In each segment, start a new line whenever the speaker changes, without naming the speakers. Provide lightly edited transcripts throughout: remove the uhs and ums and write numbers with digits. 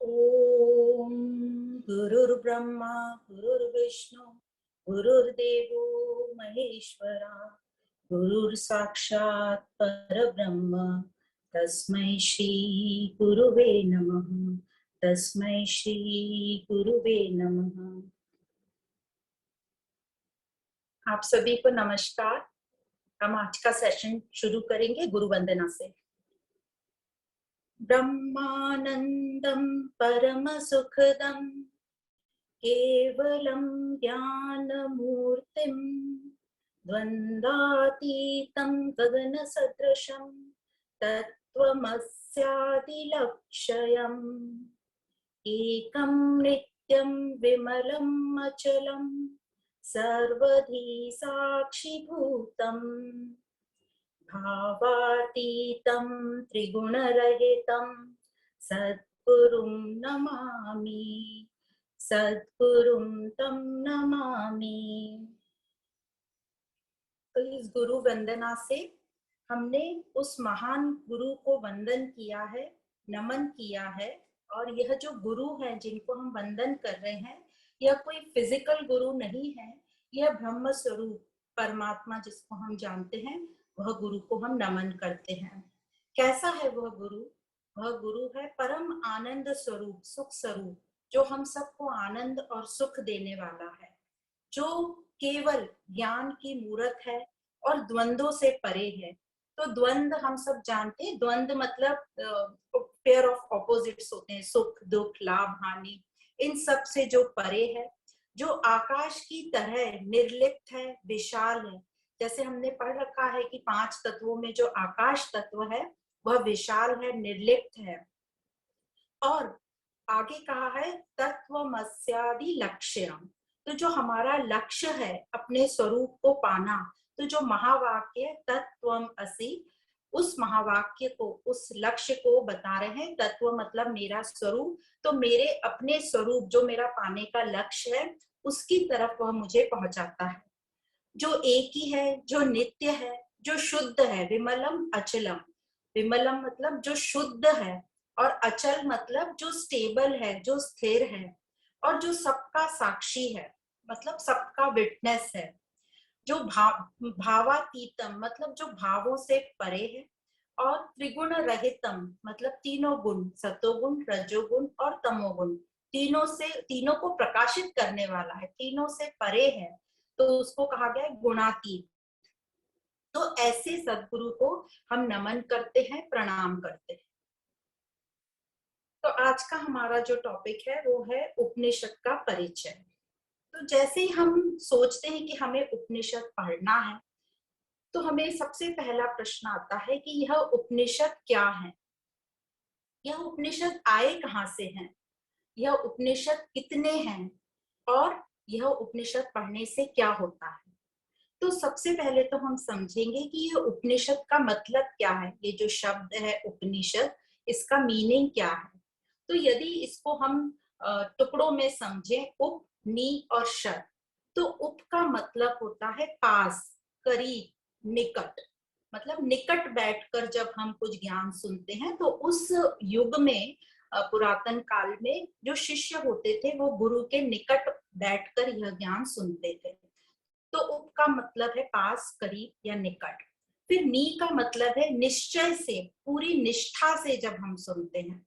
ओम गुरुर्ब्रह्मा गुरुर्विष्णु गुरुर्देवो महेश्वरा गुरुर्साक्षात् परब्रह्म तस्मै श्री गुरुवे नमः। तस्मै श्री गुरुवे नमः। आप सभी को नमस्कार। हम आज का सेशन शुरू करेंगे गुरु वंदना से। ब्रह्मानंदं परम सुखदं केवलं ज्ञानमूर्तिं द्वन्द्वातीतं गगनसदृशं तत्त्वमस्यादिलक्ष्यम् एकं नित्यं विमलम् अचलं सर्वधी साक्षिभूतम् भावातीतं त्रिगुणरहितं सद्गुरुं नमामि। सद्गुरुं तं नमामि। तो इस गुरु वंदना से हमने उस महान गुरु को वंदन किया है, नमन किया है। और यह जो गुरु है जिनको हम वंदन कर रहे हैं, यह कोई फिजिकल गुरु नहीं है। यह ब्रह्म स्वरूप परमात्मा जिसको हम जानते हैं, वह गुरु को हम नमन करते हैं। कैसा है वह गुरु? वह गुरु है परम आनंद स्वरूप, सुख स्वरूप, जो हम सबको आनंद और सुख देने वाला है, जो केवल ज्ञान की मूरत है और द्वंद्वों से परे है। तो द्वंद्व हम सब जानते हैं, द्वंद्व मतलब पेयर ऑफ ऑपोजिट्स होते हैं, सुख दुख लाभ हानि, इन सब से जो परे है, जो आकाश की तरह निर्लिप्त है, विशाल है। जैसे हमने पढ़ रखा है कि 5 तत्वों में जो आकाश तत्व है वह विशाल है, निर्लिप्त है। और आगे कहा है तत्वमस्यादि लक्ष्यम, तो जो हमारा लक्ष्य है अपने स्वरूप को पाना, तो जो महावाक्य तत्वम असि, उस महावाक्य को, उस लक्ष्य को बता रहे हैं। तत्व मतलब मेरा स्वरूप, तो मेरे अपने स्वरूप जो मेरा पाने का लक्ष्य है उसकी तरफ वह मुझे पहुंचाता है, जो एक ही है, जो नित्य है, जो शुद्ध है। विमलम अचलम, विमलम मतलब जो शुद्ध है, और अचल मतलब जो स्टेबल है, जो स्थिर है, और जो सबका साक्षी है, मतलब सबका विटनेस है। जो भावातीतम मतलब जो भावों से परे है, और त्रिगुण रहितम मतलब तीनों गुण, सतोगुण रजोगुण और तमोगुण, तीनों को प्रकाशित करने वाला है, तीनों से परे है, तो उसको कहा गया है गुणातीत। तो ऐसे सद्गुरु को हम नमन करते हैं, प्रणाम करते हैं। तो आज का हमारा जो टॉपिक है वो है उपनिषद का परिचय। तो जैसे ही हम सोचते हैं कि हमें उपनिषद पढ़ना है, तो हमें सबसे पहला प्रश्न आता है कि यह उपनिषद क्या है, यह उपनिषद आए कहाँ से हैं, यह उपनिषद कितने हैं, और यह उपनिषद पढ़ने से क्या होता है। तो सबसे पहले तो हम समझेंगे कि यह उपनिषद का मतलब क्या है। ये जो शब्द है उपनिषद, इसका मीनिंग क्या है। तो यदि इसको हम टुकड़ों में समझें, उप, नी और शद, तो उप का मतलब होता है पास, करीब, निकट। मतलब निकट बैठकर जब हम कुछ ज्ञान सुनते हैं, तो उस युग में, पुरातन काल में जो शिष्य होते थे वो गुरु के निकट बैठकर यह ज्ञान सुनते थे। तो उप का मतलब है पास, करीब या निकट। फिर नी का मतलब है निश्चय से, पूरी निष्ठा से जब हम सुनते हैं।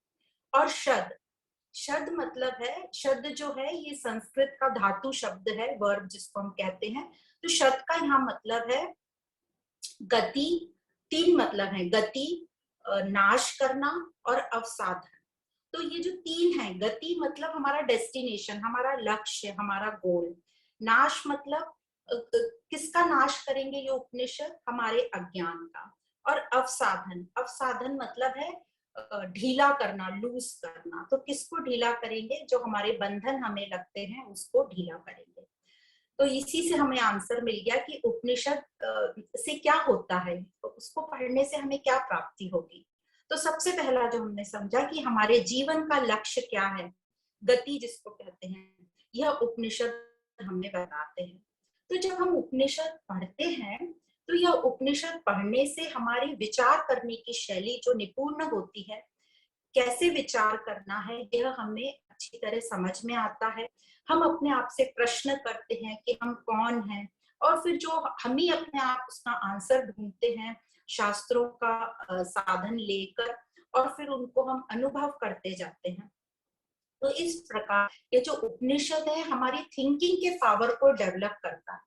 और शद, शद मतलब है, शब्द जो है ये संस्कृत का धातु शब्द है, वर्ब जिसको हम कहते हैं। तो शद का यहाँ मतलब है गति। 3 मतलब है, गति, नाश करना और अवसाधन। तो ये जो 3 है, गति मतलब हमारा डेस्टिनेशन, हमारा लक्ष्य, हमारा गोल। नाश मतलब किसका नाश करेंगे ये उपनिषद, हमारे अज्ञान का। और अवसाधन, अवसाधन मतलब है ढीला करना, लूज करना। तो किसको ढीला करेंगे, जो हमारे बंधन हमें लगते हैं उसको ढीला करेंगे। तो इसी से हमें आंसर मिल गया कि उपनिषद से क्या होता है, तो उसको पढ़ने से हमें क्या प्राप्ति होगी। तो सबसे पहला जो हमने समझा कि हमारे जीवन का लक्ष्य क्या है, गति जिसको कहते हैं, यह उपनिषद हमें बताते हैं। तो जब हम उपनिषद पढ़ते हैं, तो यह उपनिषद पढ़ने से हमारी विचार करने की शैली जो निपुण होती है, कैसे विचार करना है यह हमें अच्छी तरह समझ में आता है। हम अपने आप से प्रश्न करते हैं कि हम कौन हैं, और फिर जो हम ही अपने आप उसका आंसर ढूंढते हैं शास्त्रों का साधन लेकर, और फिर उनको हम अनुभव करते जाते हैं। तो इस प्रकार ये जो उपनिषद है हमारी थिंकिंग के पावर को डेवलप करता है।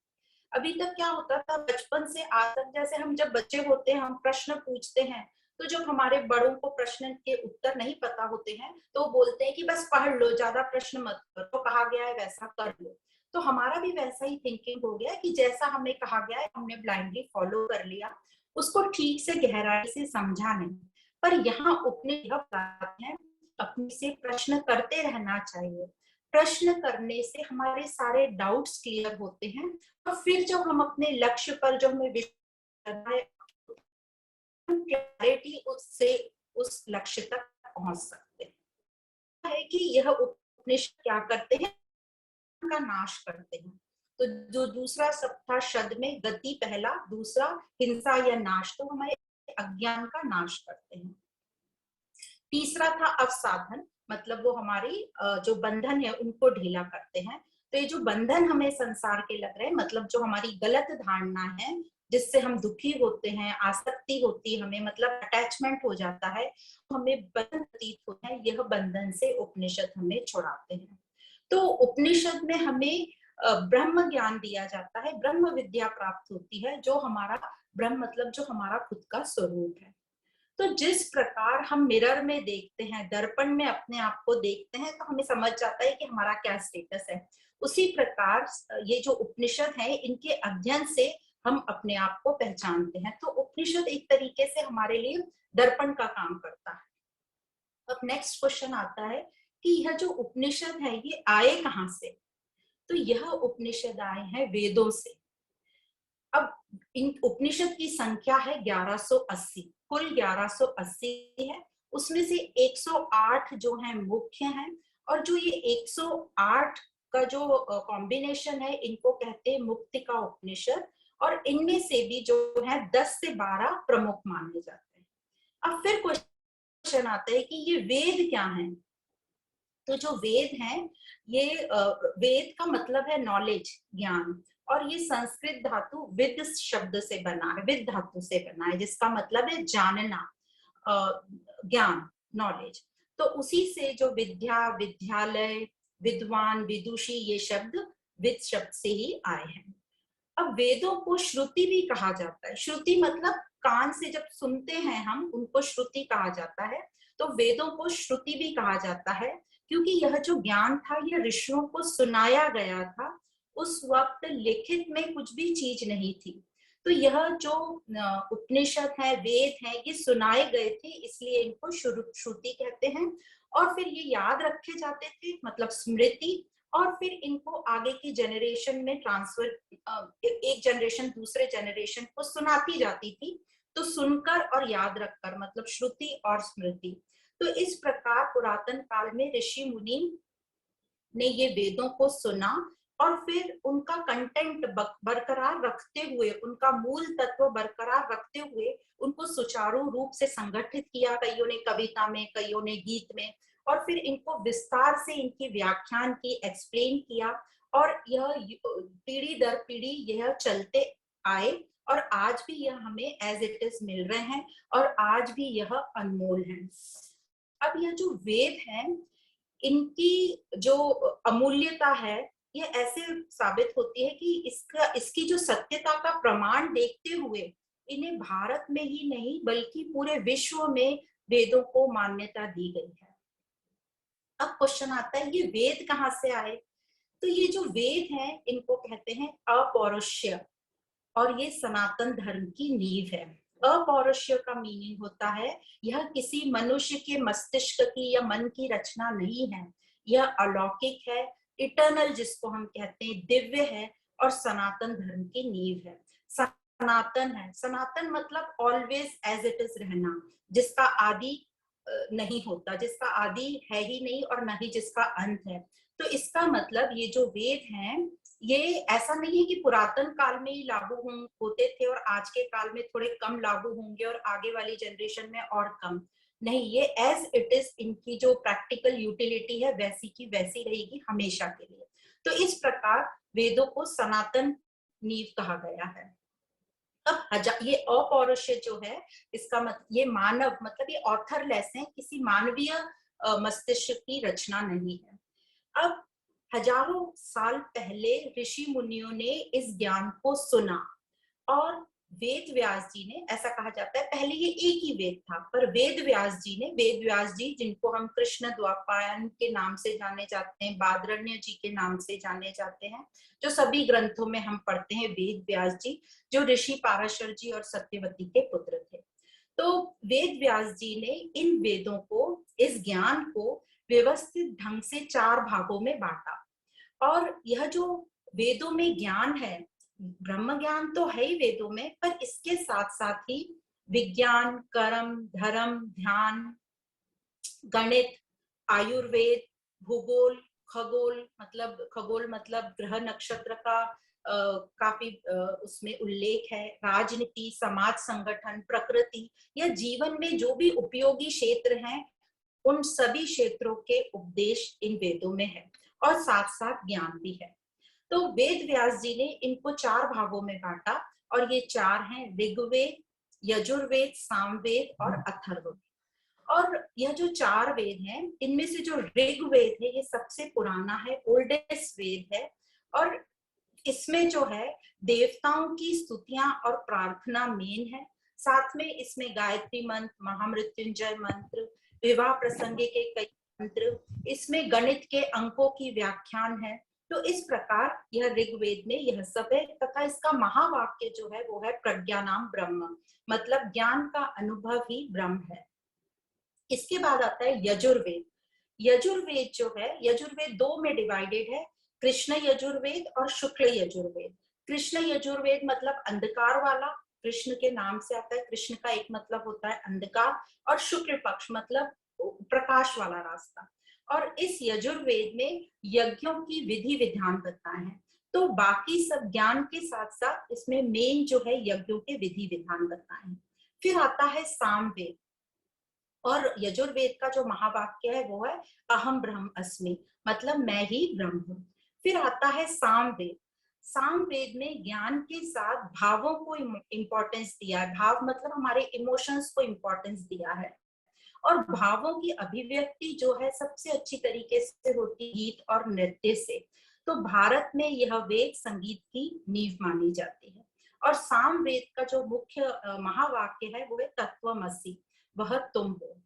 अभी तक क्या होता था, बचपन से आज तक जैसे हम जब बच्चे होते हैं हम प्रश्न पूछते हैं, तो जब हमारे बड़ों को प्रश्न के उत्तर नहीं पता होते हैं तो वो बोलते हैं कि बस पढ़ लो, ज्यादा प्रश्न मत करो, तो कहा गया है वैसा कर लो। तो हमारा भी वैसा ही थिंकिंग हो गया कि जैसा हमें कहा गया है हमने ब्लाइंडली फॉलो कर लिया, उसको ठीक से गहराई से समझा नहीं। पर यहाँ उपनिषद है अपने से प्रश्न करते रहना चाहिए। प्रश्न करने से हमारे सारे डाउट्स क्लियर होते हैं, और फिर जब हम अपने लक्ष्य पर जो हमें क्लैरिटी उससे उस लक्ष्य तक पहुंच सकते हैं। है कि यह उपनिषद क्या करते हैं, का नाश करते हैं। तो जो दूसरा सब था शब्द में गति पहला, दूसरा हिंसा या नाश, तो हमारे अज्ञान का नाश करते हैं। तीसरा था अवसाधन, मतलब वो हमारी जो बंधन है उनको ढीला करते हैं। तो ये जो बंधन हमें संसार के लग रहे हैं, मतलब जो हमारी गलत धारणा है जिससे हम दुखी होते हैं, आसक्ति होती है हमें, मतलब अटैचमेंट हो जाता है, हमें बंधन प्रतीत होता है, यह बंधन से उपनिषद हमें छुड़ाते हैं। तो उपनिषद में हमें ब्रह्म ज्ञान दिया जाता है, ब्रह्म विद्या प्राप्त होती है, जो हमारा ब्रह्म मतलब जो हमारा खुद का स्वरूप है। तो जिस प्रकार हम मिरर में देखते हैं, दर्पण में अपने आप को देखते हैं, तो हमें समझ जाता है कि हमारा क्या स्टेटस है। उसी प्रकार ये जो उपनिषद है इनके अध्ययन से हम अपने आप को पहचानते हैं। तो उपनिषद एक तरीके से हमारे लिए दर्पण का काम करता है। अब नेक्स्ट क्वेश्चन आता है कि यह जो उपनिषद है ये आए कहाँ से? तो यह उपनिषद आए हैं वेदों से। अब इन उपनिषद की संख्या है 1180, कुल 1180 है। उसमें से 108 जो है मुख्य हैं, और जो ये 108 का जो कॉम्बिनेशन है इनको कहते हैं मुक्तिका उपनिषद, और इनमें से भी जो है 10 से 12 प्रमुख माने जाते हैं। अब फिर क्वेश्चन आता है कि ये वेद क्या है? तो जो वेद हैं ये वेद का मतलब है नॉलेज, ज्ञान, और ये संस्कृत धातु विद शब्द से बना है, विद धातु से बना है, जिसका मतलब है जानना, ज्ञान, नॉलेज। तो उसी से जो विद्या, विद्यालय, विद्वान, विदुषी, ये शब्द विद शब्द से ही आए हैं। अब वेदों को श्रुति भी कहा जाता है। श्रुति मतलब कान से जब सुनते हैं हम, उनको श्रुति कहा जाता है। तो वेदों को श्रुति भी कहा जाता है, क्योंकि यह जो ज्ञान था यह ऋषियों को सुनाया गया था। उस वक्त लिखित में कुछ भी चीज नहीं थी। तो यह जो उपनिषद है, वेद है, ये सुनाए गए थे, इसलिए इनको श्रुति कहते हैं। और फिर ये याद रखे जाते थे, मतलब स्मृति, और फिर इनको आगे की जनरेशन में ट्रांसफर, एक जनरेशन दूसरे जनरेशन को सुनाती जाती थी। तो सुनकर और याद रखकर, मतलब श्रुति और स्मृति। तो इस प्रकार पुरातन काल में ऋषि मुनि ने ये वेदों को सुना, और फिर उनका कंटेंट बरकरार रखते हुए, उनका मूल तत्व बरकरार रखते हुए उनको सुचारू रूप से संगठित किया, कईयों ने कविता में, कईयों ने गीत में, और फिर इनको विस्तार से इनकी व्याख्यान की, एक्सप्लेन किया, और यह पीढ़ी दर पीढ़ी यह चलते आए, और आज भी यह हमें एज इट इज मिल रहे हैं, और आज भी यह अनमोल है। अब यह जो वेद है इनकी जो अमूल्यता है, ये ऐसे साबित होती है कि इसकी जो सत्यता का प्रमाण देखते हुए इन्हें भारत में ही नहीं बल्कि पूरे विश्व में वेदों को मान्यता दी गई है। अब क्वेश्चन आता है ये वेद कहाँ से आए? तो ये जो वेद हैं इनको कहते हैं अपौरुष्य, और ये सनातन धर्म की नींव है। अपौरुष्य का मीनिंग होता है यह किसी मनुष्य के मस्तिष्क की या मन की रचना नहीं है, यह अलौकिक है, इटर्नल जिसको हम कहते हैं, दिव्य है, और सनातन धर्म की नींव है। सनातन है, सनातन मतलब ऑलवेज एज इट इज रहना, जिसका आदि नहीं होता, जिसका आदि है ही नहीं, और न ही जिसका अंत है। तो इसका मतलब ये जो वेद हैं ये ऐसा नहीं है कि पुरातन काल में ही लागू होते थे और आज के काल में थोड़े कम लागू होंगे और आगे वाली जनरेशन में और कम। नहीं, ये एज इट इज इनकी जो प्रैक्टिकल यूटिलिटी है वैसी की वैसी रहेगी हमेशा के लिए। तो इस प्रकार वेदों को सनातन नींव कहा गया है। अब ये अपौरुषेय जो है, इसका ये मानव मतलब ये ऑथरलेस है, किसी मानवीय मस्तिष्क की रचना नहीं है। अब हजारों साल पहले ऋषि मुनियों ने इस ज्ञान को सुना और वेद व्यास जी ने, ऐसा कहा जाता है पहले ये एक ही वेद था, पर वेद व्यास जी जिनको हम कृष्ण द्वापायन के नाम से जाने जाते हैं, बादरण्य जी के नाम से जाने जाते हैं, जो सभी ग्रंथों में हम पढ़ते हैं, वेद व्यास जी जो ऋषि पाराशर जी और सत्यवती के पुत्र थे। तो वेद व्यास जी ने इन वेदों को, इस ज्ञान को व्यवस्थित ढंग से 4 भागों में बांटा। और यह जो वेदों में ज्ञान है, ब्रह्म ज्ञान तो है ही वेदों में, पर इसके साथ साथ ही विज्ञान, कर्म, धर्म, ध्यान, गणित, आयुर्वेद, भूगोल, खगोल मतलब ग्रह नक्षत्र का काफी उसमें उल्लेख है, राजनीति, समाज संगठन, प्रकृति, या जीवन में जो भी उपयोगी क्षेत्र हैं, उन सभी क्षेत्रों के उपदेश इन वेदों में है और साथ साथ ज्ञान भी है। तो वेद व्यास जी ने इनको 4 भागों में बांटा और ये 4 हैं ऋग्वेद, यजुर्वेद, सामवेद और अथर्ववेद। और यह जो 4 वेद हैं, इनमें से जो ऋग्वेद है ये सबसे पुराना है, ओल्डेस्ट वेद है, और इसमें जो है देवताओं की स्तुतियां और प्रार्थना मेन है। साथ में इसमें गायत्री मंत्र, महामृत्युंजय मंत्र, विवाह प्रसंगे के कई मंत्र, इसमें गणित के अंकों की व्याख्यान है। तो इस प्रकार यह ऋग्वेद में यह सब है, तथा इसका महावाक्य जो है वो है प्रज्ञानाम ब्रह्म, मतलब ज्ञान का अनुभव ही ब्रह्म है। इसके बाद आता है यजुर्वेद। यजुर्वेद जो है, यजुर्वेद 2 में डिवाइडेड है, कृष्ण यजुर्वेद और शुक्ल यजुर्वेद। कृष्ण यजुर्वेद मतलब अंधकार वाला, कृष्ण के नाम से आता है, कृष्ण का एक मतलब होता है अंधकार, और शुक्ल पक्ष मतलब प्रकाश वाला रास्ता। और इस यजुर्वेद में यज्ञों की विधि विधान बताए हैं। तो बाकी सब ज्ञान के साथ साथ इसमें मेन जो है यज्ञों के विधि विधान बताए हैं। फिर आता है सामवेद, और यजुर्वेद का जो महावाक्य है वो है अहम ब्रह्म अस्मि, मतलब मैं ही ब्रह्म हूँ। फिर आता है सामवेद। सामवेद में ज्ञान के साथ भावों को इम्पोर्टेंस दिया है, भाव मतलब हमारे इमोशंस को इम्पोर्टेंस दिया है, और भावों की अभिव्यक्ति जो है सबसे अच्छी तरीके से होती गीत और नृत्य से। तो भारत में यह वेद संगीत की नींव मानी जाती है। और सामवेद का जो मुख्य महावाक्य है वो है तत्वमसि, वह तुम हो।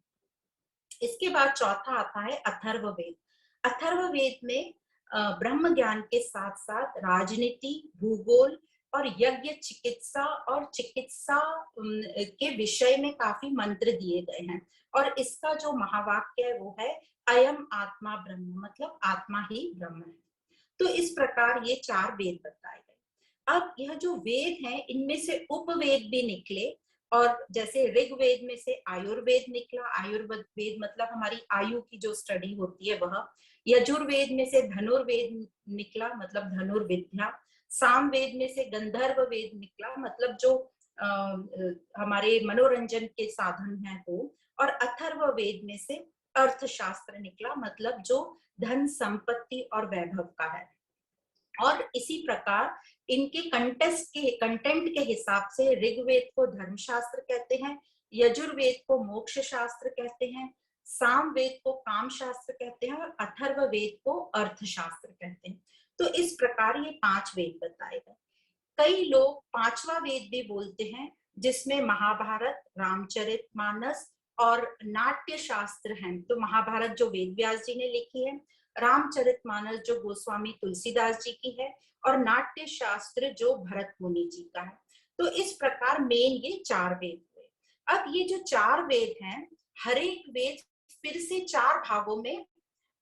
इसके बाद चौथा आता है अथर्ववेद। अथर्ववेद में ब्रह्म ज्ञान के साथ साथ राजनीति, भूगोल और यज्ञ, चिकित्सा और चिकित्सा के विषय में काफी मंत्र दिए गए हैं। और इसका जो महावाक्य है वो है अयम आत्मा ब्रह्म, मतलब आत्मा ही ब्रह्म है। तो इस प्रकार ये 4 वेद बताए गए। अब यह जो वेद हैं, इनमें से उपवेद भी निकले, और जैसे ऋग्वेद में से आयुर्वेद निकला, आयुर्वेद मतलब हमारी आयु की जो स्टडी होती है वह। यजुर्वेद में से धनुर्वेद निकला, मतलब धनुर्विद्या। सामवेद में से गंधर्व वेद निकला, मतलब जो हमारे मनोरंजन के साधन है वो। और अथर्ववेद में से अर्थशास्त्र निकला, मतलब जो धन, संपत्ति और वैभव का है। और इसी प्रकार इनके कंटेंट के हिसाब से ऋग्वेद को धर्मशास्त्र कहते हैं, यजुर्वेद को मोक्ष शास्त्र कहते हैं, सामवेद को काम शास्त्र कहते हैं, और अथर्ववेद को अर्थशास्त्र कहते हैं। तो इस प्रकार ये 5 वेद बताए गए। कई लोग 5वां वेद भी बोलते हैं, जिसमें महाभारत, रामचरितमानस और नाट्य शास्त्र हैं। तो महाभारत जो वेद व्यास जी ने लिखी है, रामचरितमानस जो गोस्वामी तुलसीदास जी की है, और नाट्य शास्त्र जो भरत मुनि जी का है। तो इस प्रकार मेन ये 4 वेद हुए। अब ये जो 4 वेद हैं, हर एक वेद फिर से 4 भागों में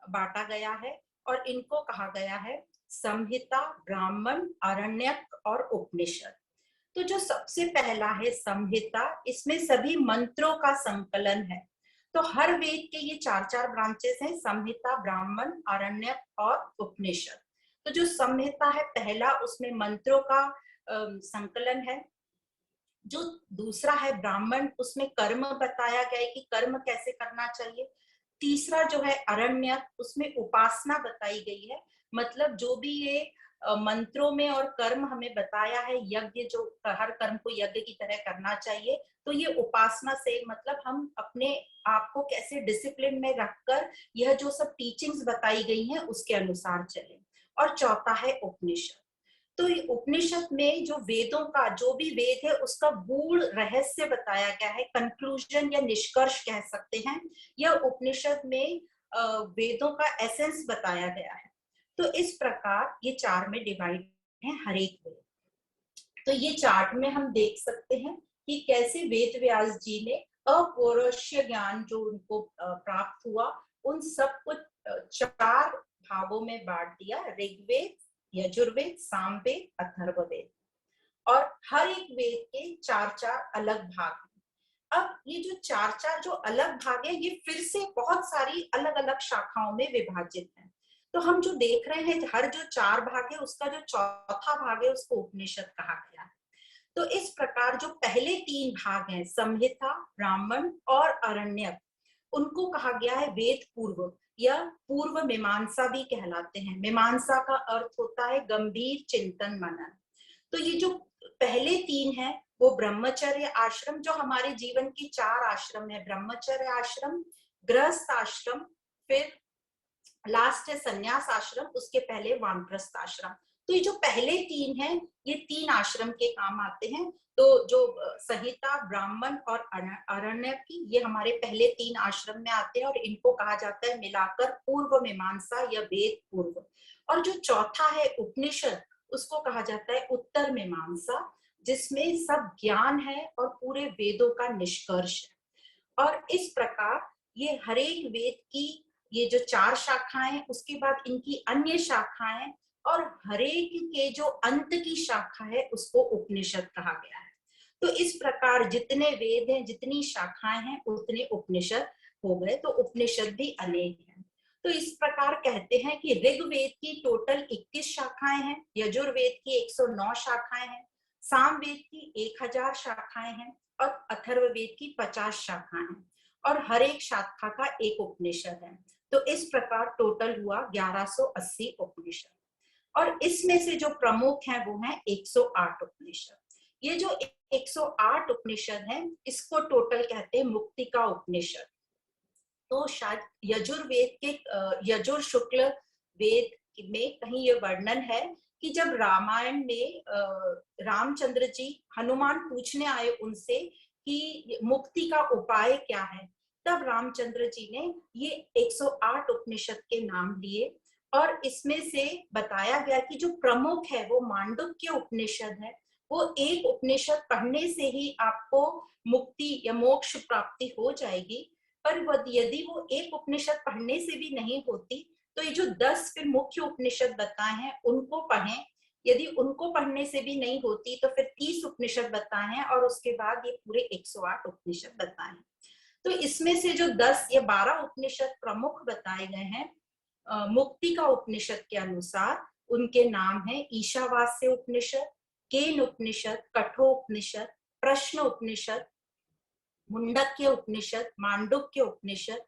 बांटा गया है, और इनको कहा गया है संहिता, ब्राह्मण, आरण्यक और उपनिषद। तो जो सबसे पहला है संहिता, इसमें सभी मंत्रों का संकलन है। तो हर वेद के ये 4-4 ब्रांचेस हैं, संहिता, ब्राह्मण, आरण्यक और उपनिषद। तो जो संहिता है पहला, उसमें मंत्रों का संकलन है। जो दूसरा है ब्राह्मण, उसमें कर्म बताया गया है कि कर्म कैसे करना चाहिए। तीसरा जो है अरण्यक, उसमें उपासना बताई गई है, मतलब जो भी ये मंत्रों में और कर्म हमें बताया है, यज्ञ जो हर कर्म को यज्ञ की तरह करना चाहिए, तो ये उपासना से मतलब हम अपने आप को कैसे डिसिप्लिन में रखकर यह जो सब टीचिंग्स बताई गई हैं उसके अनुसार चले। और चौथा है उपनिषद। तो ये उपनिषद में जो वेदों का जो भी वेद है उसका गूढ़ रहस्य बताया गया है, कंक्लूजन या निष्कर्ष कह सकते हैं। यह उपनिषद में वेदों का एसेंस बताया गया है। तो इस प्रकार ये चार में डिवाइड है हर एक वेद। तो ये चार्ट में हम देख सकते हैं कि कैसे वेद व्यास जी ने अपौरुषीय ज्ञान जो उनको प्राप्त हुआ उन सब को चार भागों में बांट दिया, ऋग्वेद, यजुर्वेद, सामवेद, अथर्ववेद। और हर एक वेद के चार चार अलग भाग हैं। अब ये जो चार चार जो अलग भाग है ये फिर से बहुत सारी अलग अलग शाखाओं में विभाजित है। तो हम जो देख रहे हैं हर जो चार भाग है उसका जो चौथा भाग है उसको उपनिषद कहा गया है। तो इस प्रकार जो पहले तीन भाग हैं संहिता, ब्राह्मण और अरण्यक, उनको कहा गया है वेद पूर्व या पूर्व मीमांसा भी कहलाते हैं। मीमांसा का अर्थ होता है गंभीर चिंतन मनन। तो ये जो पहले तीन है वो ब्रह्मचर्य आश्रम, जो हमारे जीवन के चार आश्रम है, ब्रह्मचर्य आश्रम, गृहस्थ आश्रम, फिर लास्ट है संन्यास आश्रम, उसके पहले वानप्रस्थ आश्रम। तो ये जो पहले तीन है ये तीन आश्रम के काम आते हैं। तो जो संहिता, ब्राह्मण और अरण्य की ये हमारे पहले तीन आश्रम में आते हैं और इनको कहा जाता है मिलाकर पूर्व मीमांसा या वेद पूर्व। और जो चौथा है उपनिषद उसको कहा जाता है उत्तर मीमांसा, जिसमें सब ज्ञान है और पूरे वेदों का निष्कर्ष है। और इस प्रकार ये हरेक वेद की ये जो चार शाखाएं, उसके बाद इनकी अन्य शाखाएं, और हरेक के जो अंत की शाखा है उसको उपनिषद कहा गया है। तो इस प्रकार जितने वेद हैं, जितनी शाखाएं हैं, उतने उपनिषद हो गए। तो उपनिषद भी अनेक हैं। तो इस प्रकार कहते हैं कि ऋग्वेद की टोटल 21 शाखाएं हैं, यजुर्वेद की 109 शाखाएं हैं, सामवेद की 1000 शाखाएं हैं और अथर्ववेद की 50 शाखाएं हैं और हर एक शाखा का एक उपनिषद है। तो इस प्रकार टोटल हुआ 1180 उपनिषद। और इसमें से जो प्रमुख हैं वो हैं 108 उपनिषद। ये जो 108 उपनिषद हैं इसको टोटल कहते हैं मुक्तिका उपनिषद। तो शायद यजुर्वेद के यजुर शुक्ल वेद में कहीं ये वर्णन है कि जब रामायण में रामचंद्र जी हनुमान पूछने आए उनसे कि मुक्ति का उपाय क्या है, तब रामचंद्र जी ने ये 108 उपनिषद के नाम लिए और इसमें से बताया गया कि जो प्रमुख है वो मांडुक्य उपनिषद है। वो एक उपनिषद पढ़ने से ही आपको मुक्ति या मोक्ष प्राप्ति हो जाएगी। पर यदि वो एक उपनिषद पढ़ने से भी नहीं होती तो ये जो 10 फिर मुख्य उपनिषद बताए हैं उनको पढ़ें। यदि उनको पढ़ने से भी नहीं होती तो फिर 30 उपनिषद बताए हैं और उसके बाद ये पूरे 108 उपनिषद बताए हैं। तो इसमें से जो 10 या 12 उपनिषद प्रमुख बताए गए हैं मुक्ति का उपनिषद के अनुसार, उनके नाम है ईशावास्य उपनिषद, केन उपनिषद, कठोपनिषद, प्रश्न उपनिषद, मुंडक्य उपनिषद, मांडुक्य उपनिषद,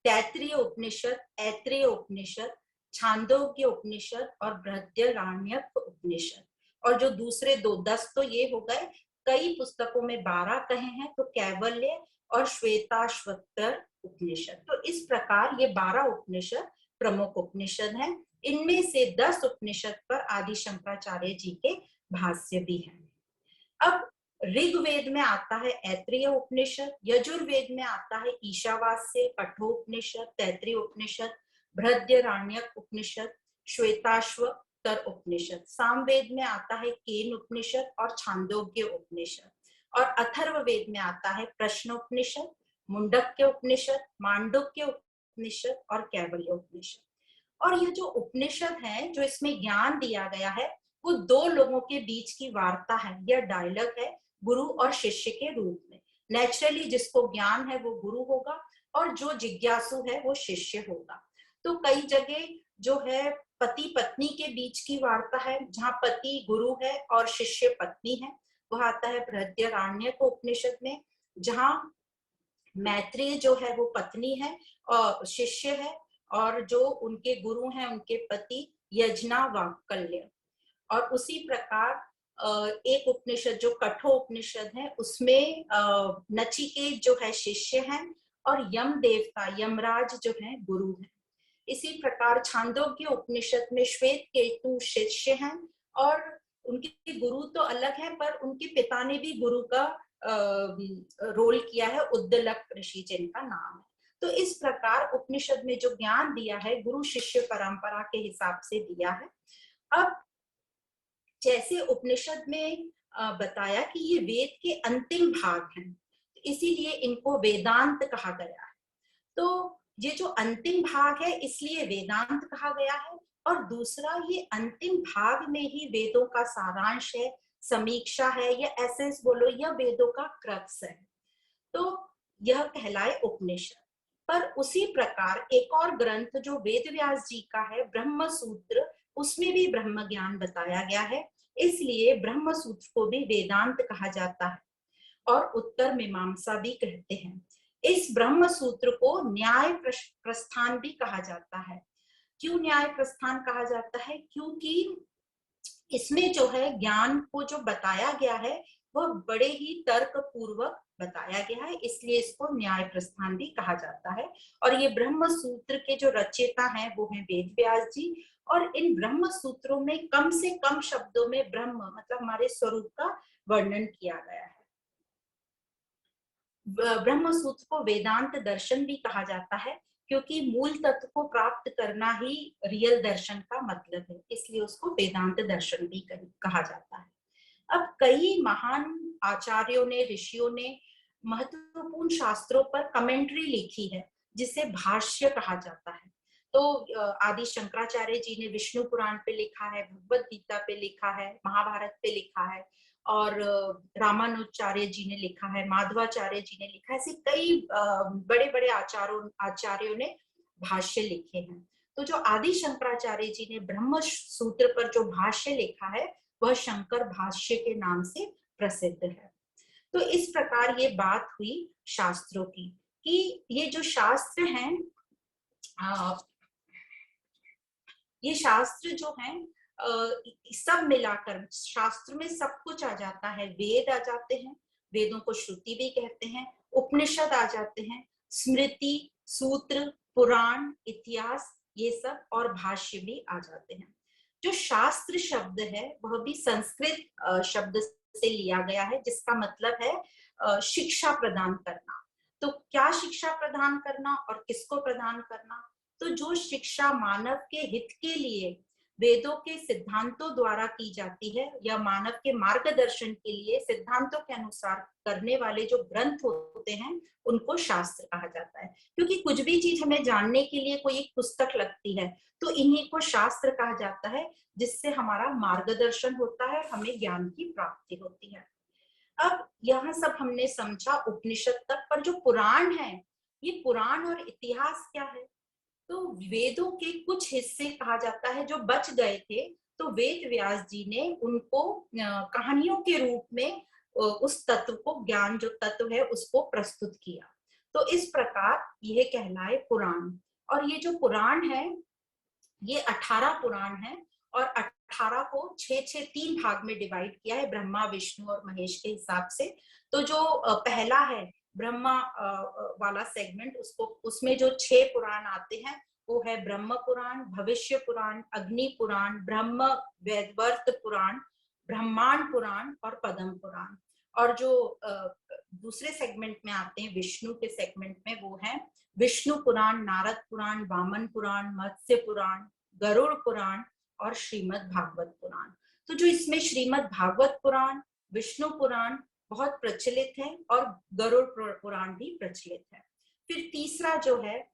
तैत्रीय उपनिषद, ऐत्रेय उपनिषद, छांदोग्य उपनिषद और बृहद्यरण्यक उपनिषद। और जो दूसरे दो 10 तो ये हो गए, कई पुस्तकों में 12 कहे हैं तो कैवल्य और श्वेताश्वतर उपनिषद। तो इस प्रकार ये 12 उपनिषद प्रमुख उपनिषद हैं। इनमें से 10 उपनिषद पर आदि शंकराचार्य जी के भाष्य भी हैं। अब ऋग्वेद में आता है ऐत्रेय उपनिषद, यजुर्वेद में आता है ईशावास्य, कठोपनिषद, तैत्रीय उपनिषद, बृहद्यरण्यक उपनिषद, श्वेताश्वतर उपनिषद, सामवेद में आता है केन उपनिषद और छांदोग्य उपनिषद, और अथर्ववेद में आता है प्रश्नोपनिषद, मुंडक्य उपनिषद, मांडुक्य उपनिषद और कैवल्य उपनिषद। और ये जो उपनिषद है जो इसमें ज्ञान दिया गया है वो दो लोगों के बीच की वार्ता है या डायलॉग है, गुरु और शिष्य के रूप में। नेचुरली जिसको ज्ञान है वो गुरु होगा और जो जिज्ञासु है वो शिष्य होगा। तो कई जगह जो है पति पत्नी के बीच की वार्ता है जहाँ पति गुरु है और शिष्य पत्नी है। वह आता है बृहद्यरण्यक उपनिषद में, जहाँ मैत्रेय जो है वो पत्नी है और शिष्य है, और जो उनके गुरु हैं उनके पति यज्ञवाकल्य। और उसी प्रकार एक उपनिषद जो कठोपनिषद है उसमें नचिकेत जो है शिष्य हैं और यम देवता यमराज जो है गुरु हैं। इसी प्रकार छांदोग्य उपनिषद में श्वेत केतु शिष्य हैं और उनके गुरु तो अलग हैं, पर उनके पिता ने भी गुरु का रोल किया है, उद्दलक ऋषि जिनका नाम है। तो इस प्रकार उपनिषद में जो ज्ञान दिया है गुरु शिष्य परंपरा के हिसाब से दिया है। अब जैसे उपनिषद में बताया कि ये वेद के अंतिम भाग हैं, इसीलिए इनको वेदांत कहा गया है। तो ये जो अंतिम भाग है इसलिए वेदांत कहा गया है, और दूसरा ये अंतिम भाग में ही वेदों का सारांश है, समीक्षा है, या एसेंस बोलो, या वेदों का क्रक्स है। तो यह कहलाए उपनिषद। पर उसी प्रकार एक और ग्रंथ जो वेद व्यास जी का है, ब्रह्म सूत्र, उसमें भी ब्रह्म ज्ञान बताया गया है, इसलिए ब्रह्म सूत्र को भी वेदांत कहा जाता है और उत्तर मीमांसा भी कहते हैं। इस ब्रह्म सूत्र को न्याय प्रस्थान भी कहा जाता है। क्यों न्याय प्रस्थान कहा जाता है? क्योंकि इसमें जो है ज्ञान को जो बताया गया है वह बड़े ही तर्क पूर्वक बताया गया है, इसलिए इसको न्याय प्रस्थान भी कहा जाता है। और ये ब्रह्म सूत्र के जो रचयिता हैं वो हैं वेद व्यास जी, और इन ब्रह्म सूत्रों में कम से कम शब्दों में ब्रह्म मतलब हमारे स्वरूप का वर्णन किया गया है। ब्रह्म सूत्र को वेदांत दर्शन भी कहा जाता है, क्योंकि मूल तत्व को प्राप्त करना ही रियल दर्शन का मतलब है, इसलिए उसको वेदांत दर्शन भी कहा जाता है। अब कई महान आचार्यों ने, ऋषियों ने महत्वपूर्ण शास्त्रों पर कमेंट्री लिखी है, जिसे भाष्य कहा जाता है। तो आदि शंकराचार्य जी ने विष्णु पुराण पे लिखा है, भगवत गीता पे लिखा है, महाभारत पे लिखा है, और रामानुजाचार्य जी ने लिखा है, माधवाचार्य जी ने लिखा है। ऐसे कई बड़े बड़े आचार्यों ने भाष्य लिखे हैं। तो जो आदि शंकराचार्य जी ने ब्रह्म सूत्र पर जो भाष्य लिखा है वह शंकर भाष्य के नाम से प्रसिद्ध है। तो इस प्रकार ये बात हुई शास्त्रों की, कि ये जो शास्त्र हैं, ये शास्त्र जो हैं सब मिलाकर शास्त्र में सब कुछ आ जाता है। वेद आ जाते हैं, वेदों को श्रुति भी कहते हैं, उपनिषद आ जाते हैं, स्मृति, सूत्र, पुराण, इतिहास, ये सब, और भाष्य भी आ जाते हैं। जो शास्त्र शब्द है वह भी संस्कृत शब्द से लिया गया है, जिसका मतलब है शिक्षा प्रदान करना। तो क्या शिक्षा प्रदान करना और किसको प्रदान करना? तो जो शिक्षा मानव के हित के लिए वेदों के सिद्धांतों द्वारा की जाती है, या मानव के मार्गदर्शन के लिए सिद्धांतों के अनुसार करने वाले जो ग्रंथ होते हैं उनको शास्त्र कहा जाता है। क्योंकि कुछ भी चीज हमें जानने के लिए कोई एक पुस्तक लगती है, तो इन्हीं को शास्त्र कहा जाता है, जिससे हमारा मार्गदर्शन होता है, हमें ज्ञान की प्राप्ति होती है। अब यहाँ सब हमने समझा उपनिषद तक, पर जो पुराण है, ये पुराण और इतिहास क्या है? तो वेदों के कुछ हिस्से कहा जाता है जो बच गए थे, तो वेद व्यास जी ने उनको कहानियों के रूप में उस तत्व को, ज्ञान जो तत्व है उसको प्रस्तुत किया। तो इस प्रकार यह कहलाए पुराण। और ये जो पुराण है ये 18 पुराण है, और 18 को 6 3 भाग में डिवाइड किया है, ब्रह्मा, विष्णु और महेश के हिसाब से। तो जो पहला है ब्रह्मा वाला सेगमेंट, उसको, उसमें जो 6 पुराण आते हैं वो है ब्रह्म पुराण, भविष्य पुराण, अग्नि पुराण, ब्रह्म वैवर्त पुराण, ब्रह्मांड पुराण और पद्म पुराण। और जो दूसरे सेगमेंट में आते हैं, विष्णु के सेगमेंट में, वो है विष्णु पुराण, नारद पुराण, वामन पुराण, मत्स्य पुराण, गरुड़ पुराण और श्रीमद् भागवत पुराण। तो जो इसमें श्रीमद् भागवत पुराण, विष्णु पुराण बहुत प्रचलित है, और गरुड़ पुराण भी प्रचलित है। फिर तीसरा जो है,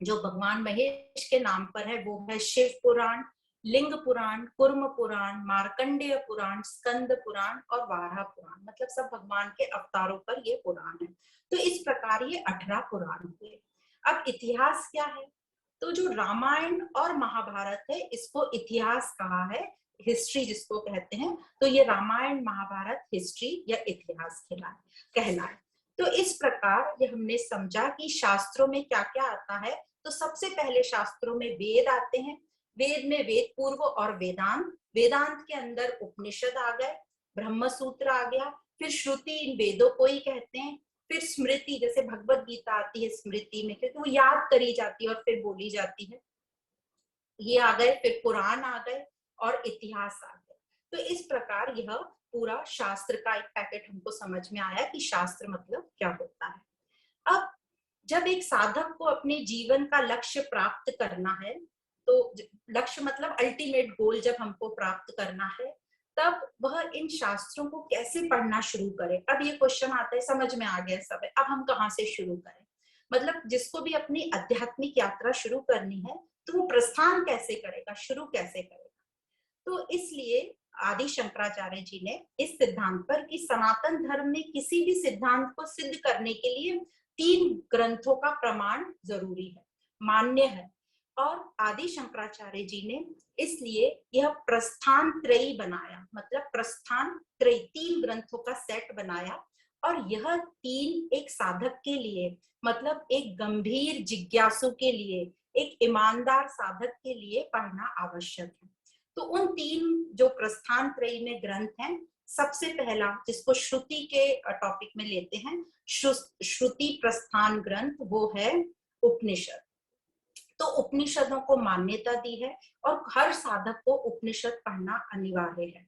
जो भगवान महेश के नाम पर है, वो है शिव पुराण, लिंग पुराण, कुर्म पुराण, मार्कंडेय पुराण, स्कंद पुराण और वाराह पुराण। मतलब सब भगवान के अवतारों पर ये पुराण है। तो इस प्रकार ये 18 पुराण हुए। अब इतिहास क्या है? तो जो रामायण और महाभारत है इसको इतिहास कहा है, हिस्ट्री जिसको कहते हैं, तो ये रामायण महाभारत हिस्ट्री या इतिहास कहलाए। तो इस प्रकार ये हमने समझा कि शास्त्रों में क्या क्या आता है। तो सबसे पहले शास्त्रों में वेद आते हैं, वेद में वेद पूर्व और वेदांत, वेदांत के अंदर उपनिषद आ गए, ब्रह्म सूत्र आ गया, फिर श्रुति इन वेदों को ही कहते हैं, फिर स्मृति जैसे भगवत गीता आती है स्मृति में क्योंकि वो याद करी जाती है और फिर बोली जाती है, ये आ गए, फिर पुराण आ गए और इतिहास आ गए। तो इस प्रकार यह पूरा शास्त्र का एक पैकेट हमको समझ में आया कि शास्त्र मतलब क्या होता है। अब जब एक साधक को अपने जीवन का लक्ष्य प्राप्त करना है, तो लक्ष्य मतलब अल्टीमेट गोल जब हमको प्राप्त करना है, तब वह इन शास्त्रों को कैसे पढ़ना शुरू करे। अब ये क्वेश्चन आता है, समझ में आ गया सब है, अब हम कहाँ से शुरू करें। मतलब जिसको भी अपनी आध्यात्मिक यात्रा शुरू करनी है तो वो प्रस्थान कैसे करेगा, शुरू कैसे करेगा। तो इसलिए आदि शंकराचार्य जी ने इस सिद्धांत पर कि सनातन धर्म में किसी भी सिद्धांत को सिद्ध करने के लिए 3 ग्रंथों का प्रमाण जरूरी है, मान्य है। और आदि शंकराचार्य जी ने इसलिए यह प्रस्थान त्रयी बनाया, मतलब प्रस्थान त्रयी 3 ग्रंथों का सेट बनाया। और यह 3 एक साधक के लिए, मतलब एक गंभीर जिज्ञासु के लिए, एक ईमानदार साधक के लिए पढ़ना आवश्यक है। तो उन 3 जो प्रस्थान त्रयी में ग्रंथ हैं, सबसे पहला जिसको श्रुति के टॉपिक में लेते हैं, श्रुति प्रस्थान ग्रंथ, वो है उपनिषद। तो उपनिषदों को मान्यता दी है और हर साधक को उपनिषद पढ़ना अनिवार्य है।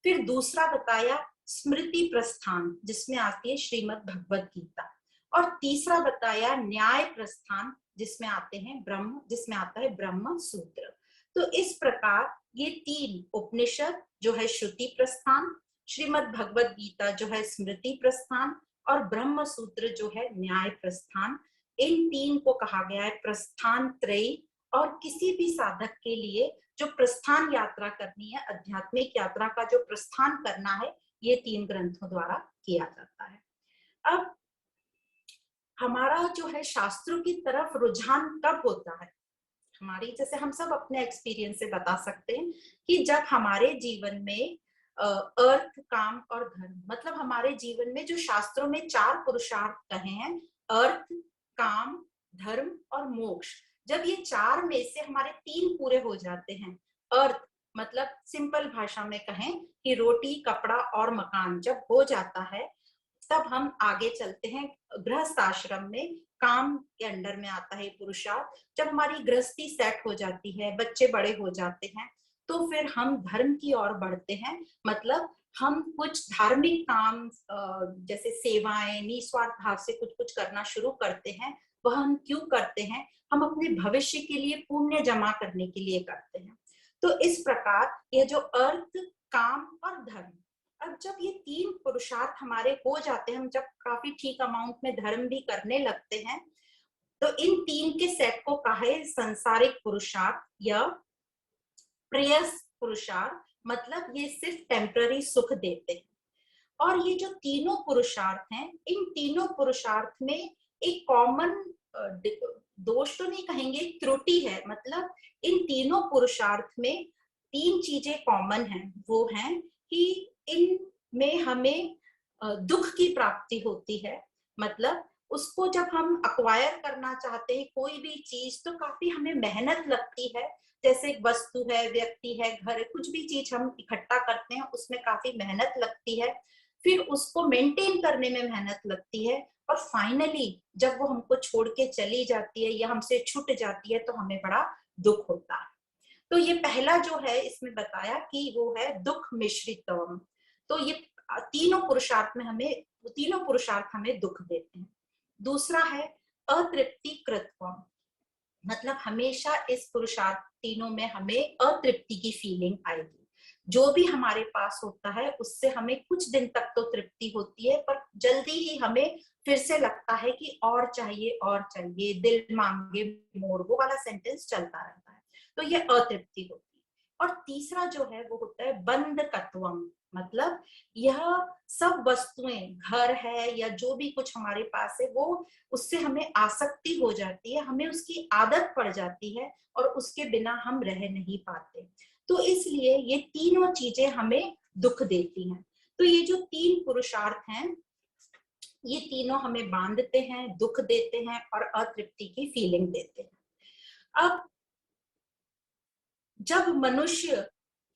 फिर दूसरा बताया स्मृति प्रस्थान, जिसमें आती है श्रीमद् भगवत गीता। और तीसरा बताया न्याय प्रस्थान, जिसमें आते हैं जिसमें आता है ब्रह्म सूत्र। तो इस प्रकार ये 3 उपनिषद जो है श्रुति प्रस्थान, श्रीमद् भगवत गीता जो है स्मृति प्रस्थान और ब्रह्म सूत्र जो है न्याय प्रस्थान, इन 3 को कहा गया है प्रस्थान त्रयी। और किसी भी साधक के लिए जो प्रस्थान यात्रा करनी है, आध्यात्मिक यात्रा का जो प्रस्थान करना है, ये 3 ग्रंथों द्वारा किया जाता है। अब हमारा जो है शास्त्रों की तरफ रुझान कब होता है, हमारी, जैसे हम सब अपने एक्सपीरियंस से बता सकते हैं कि जब हमारे जीवन में अर्थ, काम और धर्म, मतलब हमारे जीवन में जो शास्त्रों में 4 पुरुषार्थ कहे हैं, अर्थ, काम, धर्म और मोक्ष, जब ये 4 में से हमारे 3 पूरे हो जाते हैं, अर्थ मतलब सिंपल भाषा में कहें कि रोटी, कपड़ा और मकान जब हो जाता है, तब हम आगे चलते हैं गृहस्थ आश्रम में। काम के अंडर में आता है पुरुषार्थ। जब हमारी गृहस्थी सेट हो जाती है, बच्चे बड़े हो जाते हैं, तो फिर हम धर्म की ओर बढ़ते हैं। मतलब हम कुछ धार्मिक काम जैसे सेवाएं, निस्वार्थ भाव से कुछ कुछ करना शुरू करते हैं। वह हम क्यों करते हैं? हम अपने भविष्य के लिए पुण्य जमा करने के लिए करते हैं। तो इस प्रकार ये जो अर्थ, काम और धर्म, अब जब ये 3 पुरुषार्थ हमारे हो जाते हैं, हम जब काफी ठीक अमाउंट में धर्म भी करने लगते हैं, तो इन 3 के सेट को कहा है संसारिक पुरुषार्थ या प्रेयस पुरुषार्थ। मतलब ये सिर्फ टेम्पररी सुख देते हैं। और ये जो तीनों पुरुषार्थ हैं, इन तीनों पुरुषार्थ में एक कॉमन दोष तो नहीं कहेंगे, त्रुटि है। मतलब इन तीनों पुरुषार्थ में 3 चीजें कॉमन हैं। वो हैं कि इनमें हमें दुख की प्राप्ति होती है। मतलब उसको जब हम अक्वायर करना चाहते हैं कोई भी चीज, तो काफी हमें मेहनत लगती है। जैसे एक वस्तु है, व्यक्ति है, घर है, कुछ भी चीज हम इकट्ठा करते हैं, उसमें काफी मेहनत लगती है। फिर उसको मेंटेन करने में मेहनत लगती है। और फाइनली जब वो हमको छोड़ के चली जाती है या हमसे छूट जाती है, तो हमें बड़ा दुख होता है। तो ये पहला जो है इसमें बताया कि वो है दुख मिश्रितम। तो ये तीनों पुरुषार्थ हमें दुख देते हैं। दूसरा है अतृप्ति कृतवम, मतलब हमेशा इस पुरुषार्थ तीनों में हमें अतृप्ति की फीलिंग आएगी। जो भी हमारे पास होता है उससे हमें कुछ दिन तक तो तृप्ति होती है, पर जल्दी ही हमें फिर से लगता है कि और चाहिए और चाहिए, दिल मांगे मोर, वो वाला सेंटेंस चलता रहता है। तो ये अतृप्ति होती है। और तीसरा जो है वो होता है बंध कत्वम, मतलब यह सब वस्तुएं, घर है या जो भी कुछ हमारे पास है, वो उससे हमें आसक्ति हो जाती है, हमें उसकी आदत पड़ जाती है और उसके बिना हम रह नहीं पाते। तो इसलिए ये तीनों चीजें हमें दुख देती हैं। तो ये जो तीन पुरुषार्थ हैं, ये तीनों हमें बांधते हैं, दुख देते हैं और अतृप्ति की फीलिंग देते हैं। अब जब मनुष्य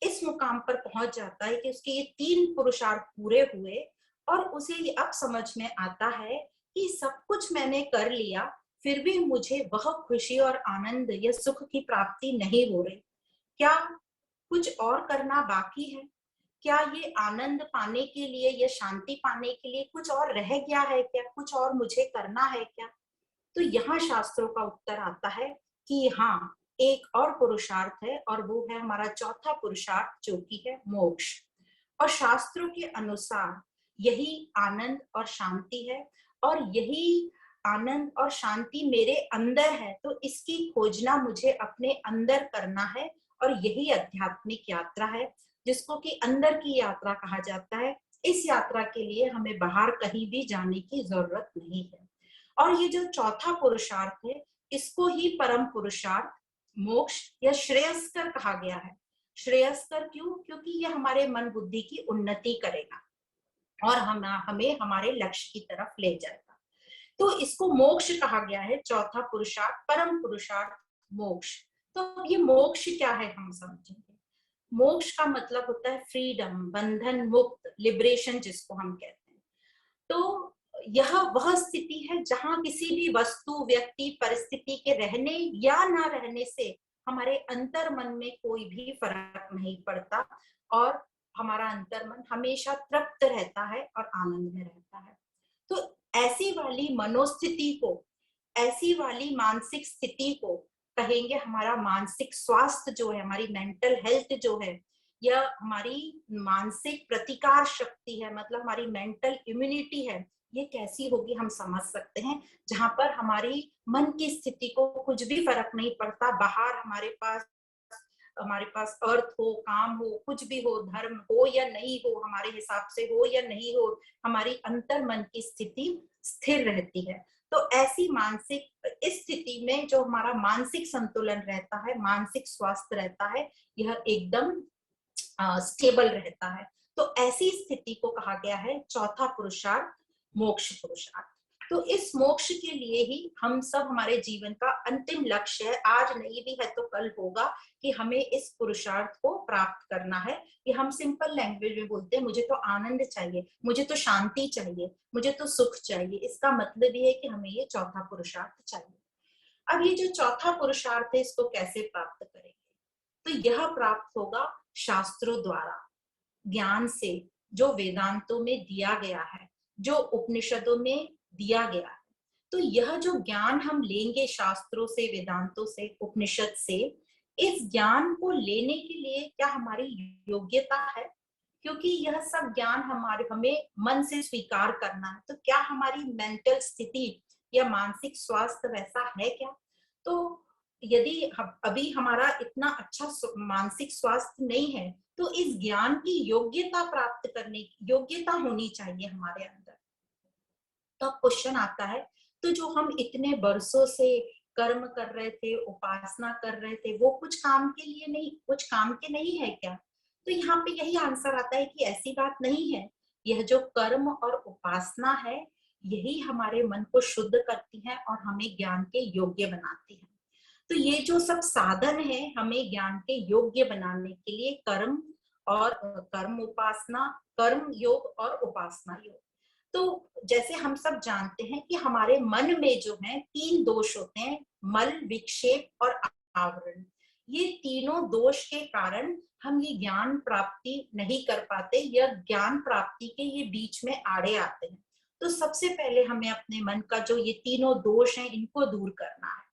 इस मुकाम पर पहुंच जाता है कि उसके ये तीन पुरुषार्थ पूरे हुए और उसे ये अब समझ में आता है कि सब कुछ मैंने कर लिया, फिर भी मुझे वह खुशी और आनंद या सुख की प्राप्ति नहीं हो रही, क्या कुछ और करना बाकी है? क्या ये आनंद पाने के लिए या शांति पाने के लिए कुछ और रह गया है क्या? कुछ और मुझे करना है क्या? तो यहाँ शास्त्रों का उत्तर आता है कि हाँ, एक और पुरुषार्थ है और वो है हमारा चौथा पुरुषार्थ, जो कि है मोक्ष। और शास्त्रों के अनुसार यही आनंद और शांति है, और यही आनंद और शांति मेरे अंदर है, तो इसकी खोजना मुझे अपने अंदर करना है। और यही आध्यात्मिक यात्रा है, जिसको कि अंदर की यात्रा कहा जाता है। इस यात्रा के लिए हमें बाहर कहीं भी जाने की जरूरत नहीं है। और ये जो चौथा पुरुषार्थ है, इसको ही परम पुरुषार्थ, मोक्ष या श्रेयस्कर कहा गया है। श्रेयस्कर क्यों? क्योंकि ये हमारे मन बुद्धि की उन्नति करेगा और हमें हमारे लक्ष्य की तरफ ले जाएगा। तो इसको मोक्ष कहा गया है, चौथा पुरुषार्थ, परम पुरुषार्थ मोक्ष। तो ये मोक्ष क्या है हम समझेंगे। मोक्ष का मतलब होता है फ्रीडम, बंधन मुक्त, लिबरेशन जिसको हम कहते हैं। तो यह वह स्थिति है जहां किसी भी वस्तु, व्यक्ति, परिस्थिति के रहने या ना रहने से हमारे अंतर मन में कोई भी फर्क नहीं पड़ता और हमारा अंतर मन हमेशा तृप्त रहता है और आनंद में रहता है। तो ऐसी वाली मनोस्थिति को, ऐसी वाली मानसिक स्थिति को कहेंगे हमारा मानसिक स्वास्थ्य जो है, हमारी मेंटल हेल्थ जो है, या हमारी मानसिक प्रतिकार शक्ति है, मतलब हमारी मेंटल इम्यूनिटी है, ये कैसी होगी हम समझ सकते हैं। जहां पर हमारी मन की स्थिति को कुछ भी फर्क नहीं पड़ता, बाहर हमारे पास अर्थ हो, काम हो, कुछ भी हो, धर्म हो या नहीं हो, हमारे हिसाब से हो या नहीं हो, हमारी अंतर मन की स्थिति स्थिर रहती है। तो ऐसी मानसिक इस स्थिति में जो हमारा मानसिक संतुलन रहता है, मानसिक स्वास्थ्य रहता है, यह एकदम स्टेबल रहता है। तो ऐसी स्थिति को कहा गया है चौथा पुरुषार्थ, मोक्ष पुरुषार्थ। तो इस मोक्ष के लिए ही हम सब, हमारे जीवन का अंतिम लक्ष्य है, आज नहीं भी है तो कल होगा, कि हमें इस पुरुषार्थ को प्राप्त करना है। कि हम सिंपल लैंग्वेज में बोलते हैं, मुझे तो आनंद चाहिए, मुझे तो शांति चाहिए, मुझे तो सुख चाहिए। इसका मतलब ये है कि हमें ये चौथा पुरुषार्थ चाहिए। अब ये जो चौथा पुरुषार्थ है, इसको कैसे प्राप्त करेंगे? तो यह प्राप्त होगा शास्त्रों द्वारा, ज्ञान से, जो वेदांतों में दिया गया है, जो उपनिषदों में दिया गया है। तो यह जो ज्ञान हम लेंगे शास्त्रों से, वेदांतों से, उपनिषद से, इस ज्ञान को लेने के लिए क्या हमारी योग्यता है? क्योंकि यह सब ज्ञान हमें मन से स्वीकार करना है। तो क्या हमारी मेंटल स्थिति या मानसिक स्वास्थ्य वैसा है क्या? तो यदि अभी हमारा इतना अच्छा मानसिक स्वास्थ्य नहीं है, तो इस ज्ञान की योग्यता प्राप्त करने की योग्यता होनी चाहिए हमारे अंदर। तो क्वेश्चन आता है, तो जो हम इतने बरसों से कर्म कर रहे थे, उपासना कर रहे थे, वो कुछ काम के लिए नहीं, कुछ काम के नहीं है क्या? तो यहाँ पे यही आंसर आता है कि ऐसी बात नहीं है। यह जो कर्म और उपासना है, यही हमारे मन को शुद्ध करती है और हमें ज्ञान के योग्य बनाती है। तो ये जो सब साधन है हमें ज्ञान के योग्य बनाने के लिए, कर्म और कर्म उपासना, कर्म योग और उपासना योग। तो जैसे हम सब जानते हैं कि हमारे मन में जो है तीन दोष होते हैं, मल, विक्षेप और आवरण। ये तीनों दोष के कारण हम ये ज्ञान प्राप्ति नहीं कर पाते, या ज्ञान प्राप्ति के ये बीच में आड़े आते हैं। तो सबसे पहले हमें अपने मन का जो ये तीनों दोष हैं, इनको दूर करना है।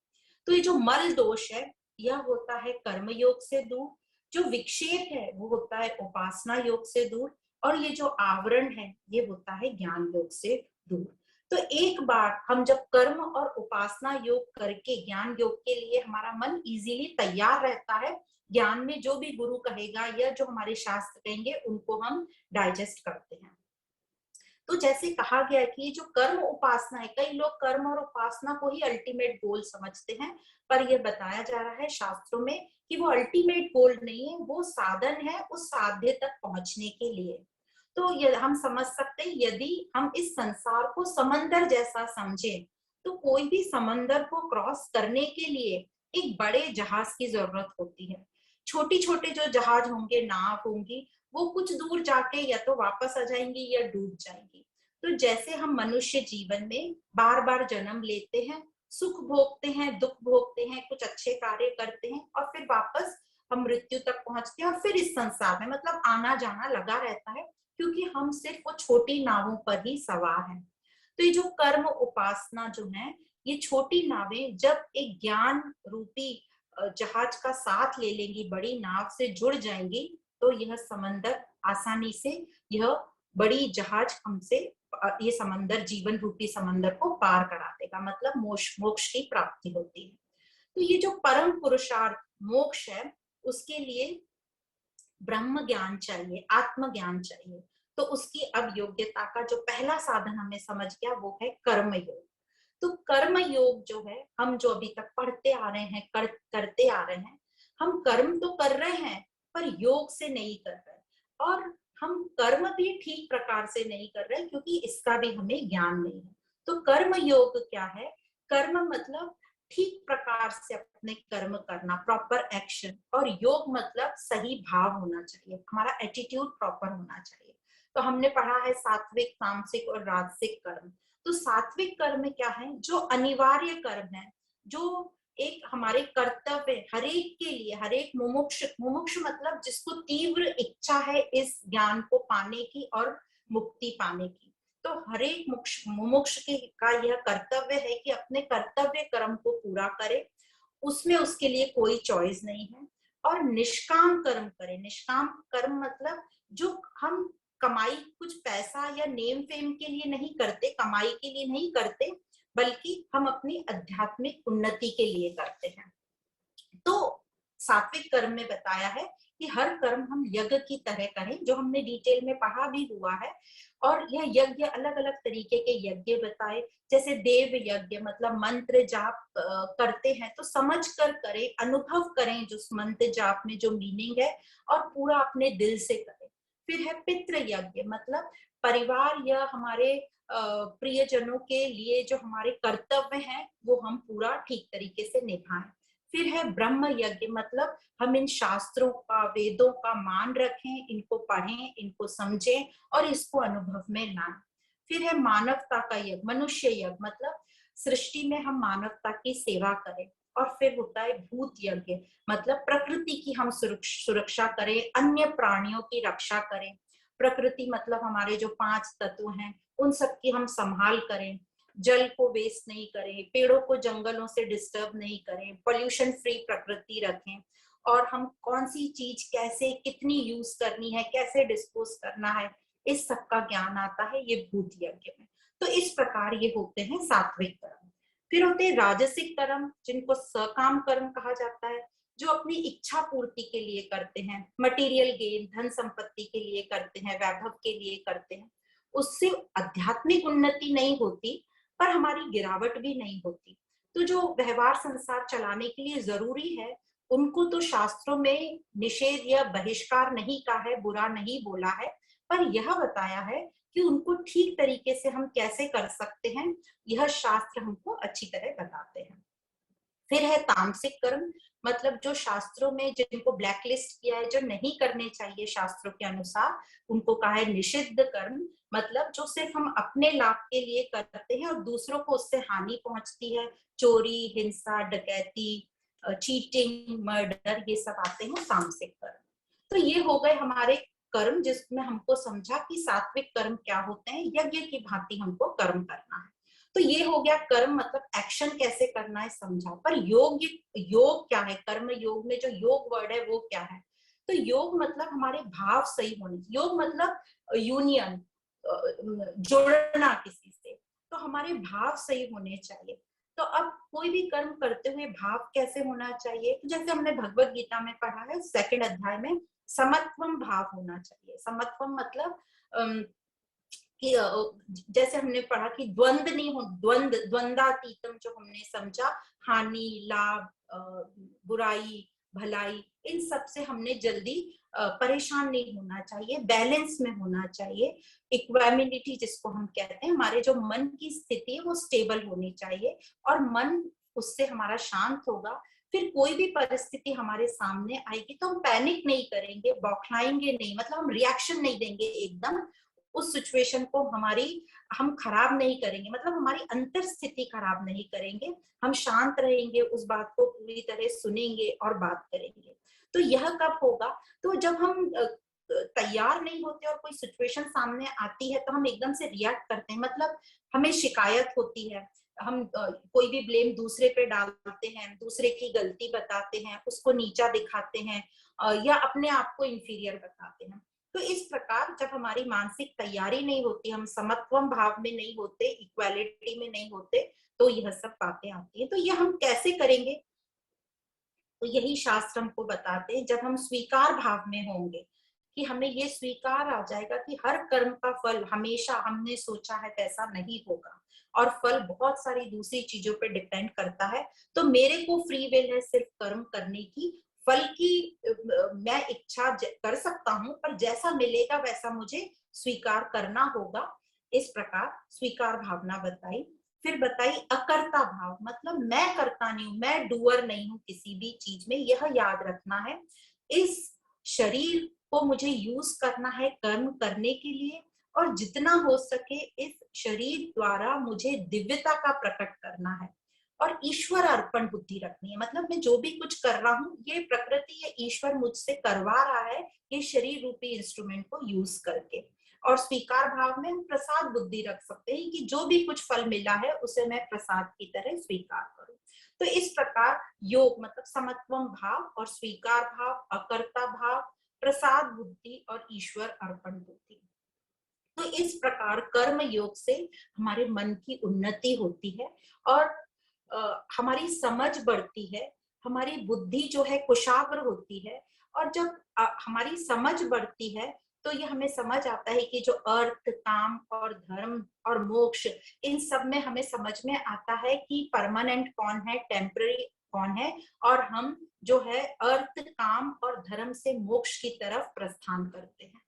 तो ये जो मल दोष है, यह होता है कर्म योग से दूर। जो विक्षेप है वो होता है उपासना योग से दूर, और ये जो आवरण है ये होता है ज्ञान योग से दूर। तो एक बार हम जब कर्म और उपासना योग करके ज्ञान योग के लिए हमारा मन इजीली तैयार रहता है, ज्ञान में जो भी गुरु कहेगा या जो हमारे शास्त्र कहेंगे उनको हम डाइजेस्ट करते हैं। तो जैसे कहा गया है कि ये जो कर्म उपासना है, कई लोग कर्म और उपासना को ही अल्टीमेट गोल समझते हैं, पर ये बताया जा रहा है शास्त्रों में कि वो अल्टीमेट गोल नहीं है, वो साधन है उस साध्य तक पहुंचने के लिए। तो ये हम समझ सकते हैं, यदि हम इस संसार को समंदर जैसा समझें, तो कोई भी समंदर को क्रॉस करने के लिए एक बड़े जहाज की जरूरत होती है। छोटी छोटे जो जहाज होंगे, नाव होंगी, वो कुछ दूर जाके या तो वापस आ जाएंगी या डूब जाएंगी। तो जैसे हम मनुष्य जीवन में बार बार जन्म लेते हैं, सुख भोगते हैं, दुख भोगते हैं, कुछ अच्छे कार्य करते हैं और फिर वापस हम मृत्यु तक पहुंचते हैं और फिर इस संसार में मतलब आना जाना लगा रहता है, क्योंकि हम सिर्फ वो छोटी नावों पर ही सवार हैं। तो ये जो कर्म उपासना जो है, ये छोटी नावें जब एक ज्ञान रूपी जहाज का साथ ले लेंगी, बड़ी नाव से जुड़ जाएंगी, तो यह समंदर आसानी से, यह बड़ी जहाज हमसे ये समंदर, जीवन रूपी समंदर को पार करा देगा, मतलब मोक्ष की प्राप्ति होती है। तो ये जो परम पुरुषार्थ मोक्ष है, उसके लिए ब्रह्म ज्ञान चाहिए, आत्म ज्ञान चाहिए। तो उसकी अब योग्यता का जो पहला साधन हमें समझ गया वो है कर्म योग। तो कर्म योग जो है, हम जो अभी तक पढ़ते आ रहे हैं, करते आ रहे हैं, हम कर्म तो कर रहे हैं पर योग से नहीं कर रहे, और हम कर्म भी ठीक प्रकार से नहीं कर रहे क्योंकि इसका भी हमें ज्ञान नहीं है। तो कर्म योग क्या है? कर्म मतलब ठीक प्रकार से अपने कर्म करना, प्रॉपर एक्शन, और योग मतलब सही भाव होना चाहिए, हमारा एटीट्यूड प्रॉपर होना चाहिए। तो हमने पढ़ा है सात्विक, तामसिक और राजसिक कर्म। तो सात्विक कर्म क्या है? जो अनिवार्य कर्म है, जो एक हमारे कर्तव्य हर एक के लिए, हर एक मुमुक्ष, मुमुक्ष मतलब जिसको तीव्र इच्छा है इस ज्ञान को पाने की और मुक्ति पाने की, तो हर एक मुमुक्ष का यह कर्तव्य है कि अपने कर्तव्य कर्म को पूरा करे, उसमें उसके लिए कोई चॉइस नहीं है, और निष्काम कर्म करे। निष्काम कर्म मतलब जो हम कमाई, कुछ पैसा या नेम फेम के लिए नहीं करते, कमाई के लिए नहीं करते, बल्कि हम अपनी आध्यात्मिक उन्नति के लिए करते हैं। तो सात्विक कर्म में बताया है कि हर कर्म हम यज्ञ की तरह करें, जो हमने डिटेल में पढ़ा भी हुआ है। और यह यज्ञ अलग अलग तरीके के यज्ञ बताए, जैसे देव यज्ञ मतलब मंत्र जाप करते हैं तो समझ कर करें, अनुभव करें जो मंत्र जाप में जो मीनिंग है, और पूरा अपने दिल से करें। फिर है पितृ यज्ञ, मतलब परिवार या हमारे प्रियजनों के लिए जो हमारे कर्तव्य हैं वो हम पूरा ठीक तरीके से निभाएं। फिर है ब्रह्म यज्ञ, मतलब हम इन शास्त्रों का, वेदों का मान रखें, इनको पढ़ें, इनको समझें और इसको अनुभव में लाएं। फिर है मानवता का यज्ञ, मनुष्य यज्ञ, मतलब सृष्टि में हम मानवता की सेवा करें। और फिर होता है भूत यज्ञ, मतलब प्रकृति की हम सुरक्षा करें, अन्य प्राणियों की रक्षा करें। प्रकृति मतलब हमारे जो 5 तत्व हैं उन सब की हम संभाल करें, जल को वेस्ट नहीं करें, पेड़ों को जंगलों से डिस्टर्ब नहीं करें, पोल्यूशन फ्री प्रकृति रखें, और हम कौन सी चीज कैसे कितनी यूज करनी है, कैसे डिस्पोज करना है, इस सब का ज्ञान आता है ये भूत यज्ञ में। तो इस प्रकार ये होते हैं सात्विक कर्म। फिर होते हैं राजसिक कर्म, जिनको सकाम कर्म कहा जाता है, जो अपनी इच्छा पूर्ति के लिए करते हैं, मटेरियल गेन, धन संपत्ति के लिए करते हैं, वैभव के लिए करते हैं। उससे आध्यात्मिक उन्नति नहीं होती, पर हमारी गिरावट भी नहीं होती। तो जो व्यवहार संसार चलाने के लिए जरूरी है, उनको तो शास्त्रों में निषेध या बहिष्कार नहीं कहा है, बुरा नहीं बोला है, पर यह बताया है कि उनको ठीक तरीके से हम कैसे कर सकते हैं, यह शास्त्र हमको अच्छी तरह बताते हैं। फिर है तामसिक कर्म, मतलब जो शास्त्रों में जिनको ब्लैकलिस्ट किया है, जो नहीं करने चाहिए शास्त्रों के अनुसार, उनको कहा है निषिद्ध कर्म, मतलब जो सिर्फ हम अपने लाभ के लिए करते हैं और दूसरों को उससे हानि पहुंचती है, चोरी, हिंसा, डकैती, चीटिंग, मर्डर, ये सब आते हैं तामसिक कर्म। तो ये हो गए हमारे कर्म, जिसमें हमको समझा कि सात्विक कर्म क्या होते हैं, यज्ञ की भांति हमको कर्म करना है। तो ये हो गया कर्म, मतलब एक्शन कैसे करना है समझा। पर योग, योग क्या है? कर्म योग में जो योग वर्ड है वो क्या है? तो योग मतलब हमारे भाव सही होने, योग मतलब यूनियन, जोड़ना किसी से, तो हमारे भाव सही होने चाहिए। तो अब कोई भी कर्म करते हुए भाव कैसे होना चाहिए? तो जैसे हमने भगवत गीता में पढ़ा है 2nd अध्याय में, समत्वम भाव होना चाहिए। समत्वम मतलब कि जैसे हमने पढ़ा कि द्वंद नहीं हो, द्वंदातीतम जो हमने समझा, हानि लाभ, बुराई भलाई, इन सब से हमने जल्दी परेशान नहीं होना चाहिए, बैलेंस में होना चाहिए। इक्वानिमिटी जिसको हम कहते हैं, हमारे जो मन की स्थिति है वो स्टेबल होनी चाहिए, और मन उससे हमारा शांत होगा। फिर कोई भी परिस्थिति हमारे सामने आएगी तो हम पैनिक नहीं करेंगे, बौखलाएंगे नहीं, मतलब हम रिएक्शन नहीं देंगे एकदम उस सिचुएशन को, हम खराब नहीं करेंगे, मतलब हमारी अंतर स्थिति खराब नहीं करेंगे, हम शांत रहेंगे, उस बात को पूरी तरह सुनेंगे और बात करेंगे। तो यह कब होगा? तो जब हम तैयार नहीं होते और कोई सिचुएशन सामने आती है तो हम एकदम से रिएक्ट करते हैं, मतलब हमें शिकायत होती है, हम कोई भी ब्लेम दूसरे पे डालते हैं, दूसरे की गलती बताते हैं, उसको नीचा दिखाते हैं, या अपने आप को इंफीरियर बताते हैं। तो इस प्रकार जब हमारी मानसिक तैयारी नहीं होती, हम समत्वम भाव में नहीं होते, इक्वालिटी में नहीं होते, तो यह सब बातें आती हैं। तो यह हम कैसे करेंगे? तो यही शास्त्र हमको बताते हैं, जब हम स्वीकार भाव में होंगे, कि हमें ये स्वीकार आ जाएगा कि हर कर्म का फल हमेशा हमने सोचा है वैसा नहीं होगा, और फल बहुत सारी दूसरी चीजों पे डिपेंड करता है। तो मेरे को फ्री विल है सिर्फ कर्म करने की, फल की मैं इच्छा कर सकता हूँ, पर जैसा मिलेगा वैसा मुझे स्वीकार करना होगा। इस प्रकार स्वीकार भावना बताई। फिर बताई अकर्ता भाव, मतलब मैं करता नहीं हूं, मैं डूअर नहीं हूं किसी भी चीज में, यह याद रखना है। इस शरीर को मुझे यूज करना है कर्म करने के लिए, और जितना हो सके इस शरीर द्वारा मुझे दिव्यता का प्रकट करना है, और ईश्वर अर्पण बुद्धि रखनी है, मतलब मैं जो भी कुछ कर रहा हूँ ये प्रकृति या ईश्वर मुझसे करवा रहा है, ये शरीर रूपी इंस्ट्रूमेंट को यूज करके। और स्वीकार भाव में हम प्रसाद बुद्धि रख सकते हैं, कि जो भी कुछ फल मिला है उसे मैं प्रसाद की तरह स्वीकार करूं। तो इस प्रकार योग मतलब समत्वम भाव और स्वीकार भाव, अकर्ता भाव, प्रसाद बुद्धि और ईश्वर अर्पण बुद्धि। तो इस प्रकार कर्म योग से हमारे मन की उन्नति होती है, और हमारी समझ बढ़ती है, हमारी बुद्धि जो है कुशाग्र होती है। और जब हमारी समझ बढ़ती है तो ये हमें समझ आता है कि जो अर्थ, काम और धर्म और मोक्ष, इन सब में हमें समझ में आता है कि परमानेंट कौन है, टेम्पररी कौन है, और हम जो है अर्थ, काम और धर्म से मोक्ष की तरफ प्रस्थान करते हैं।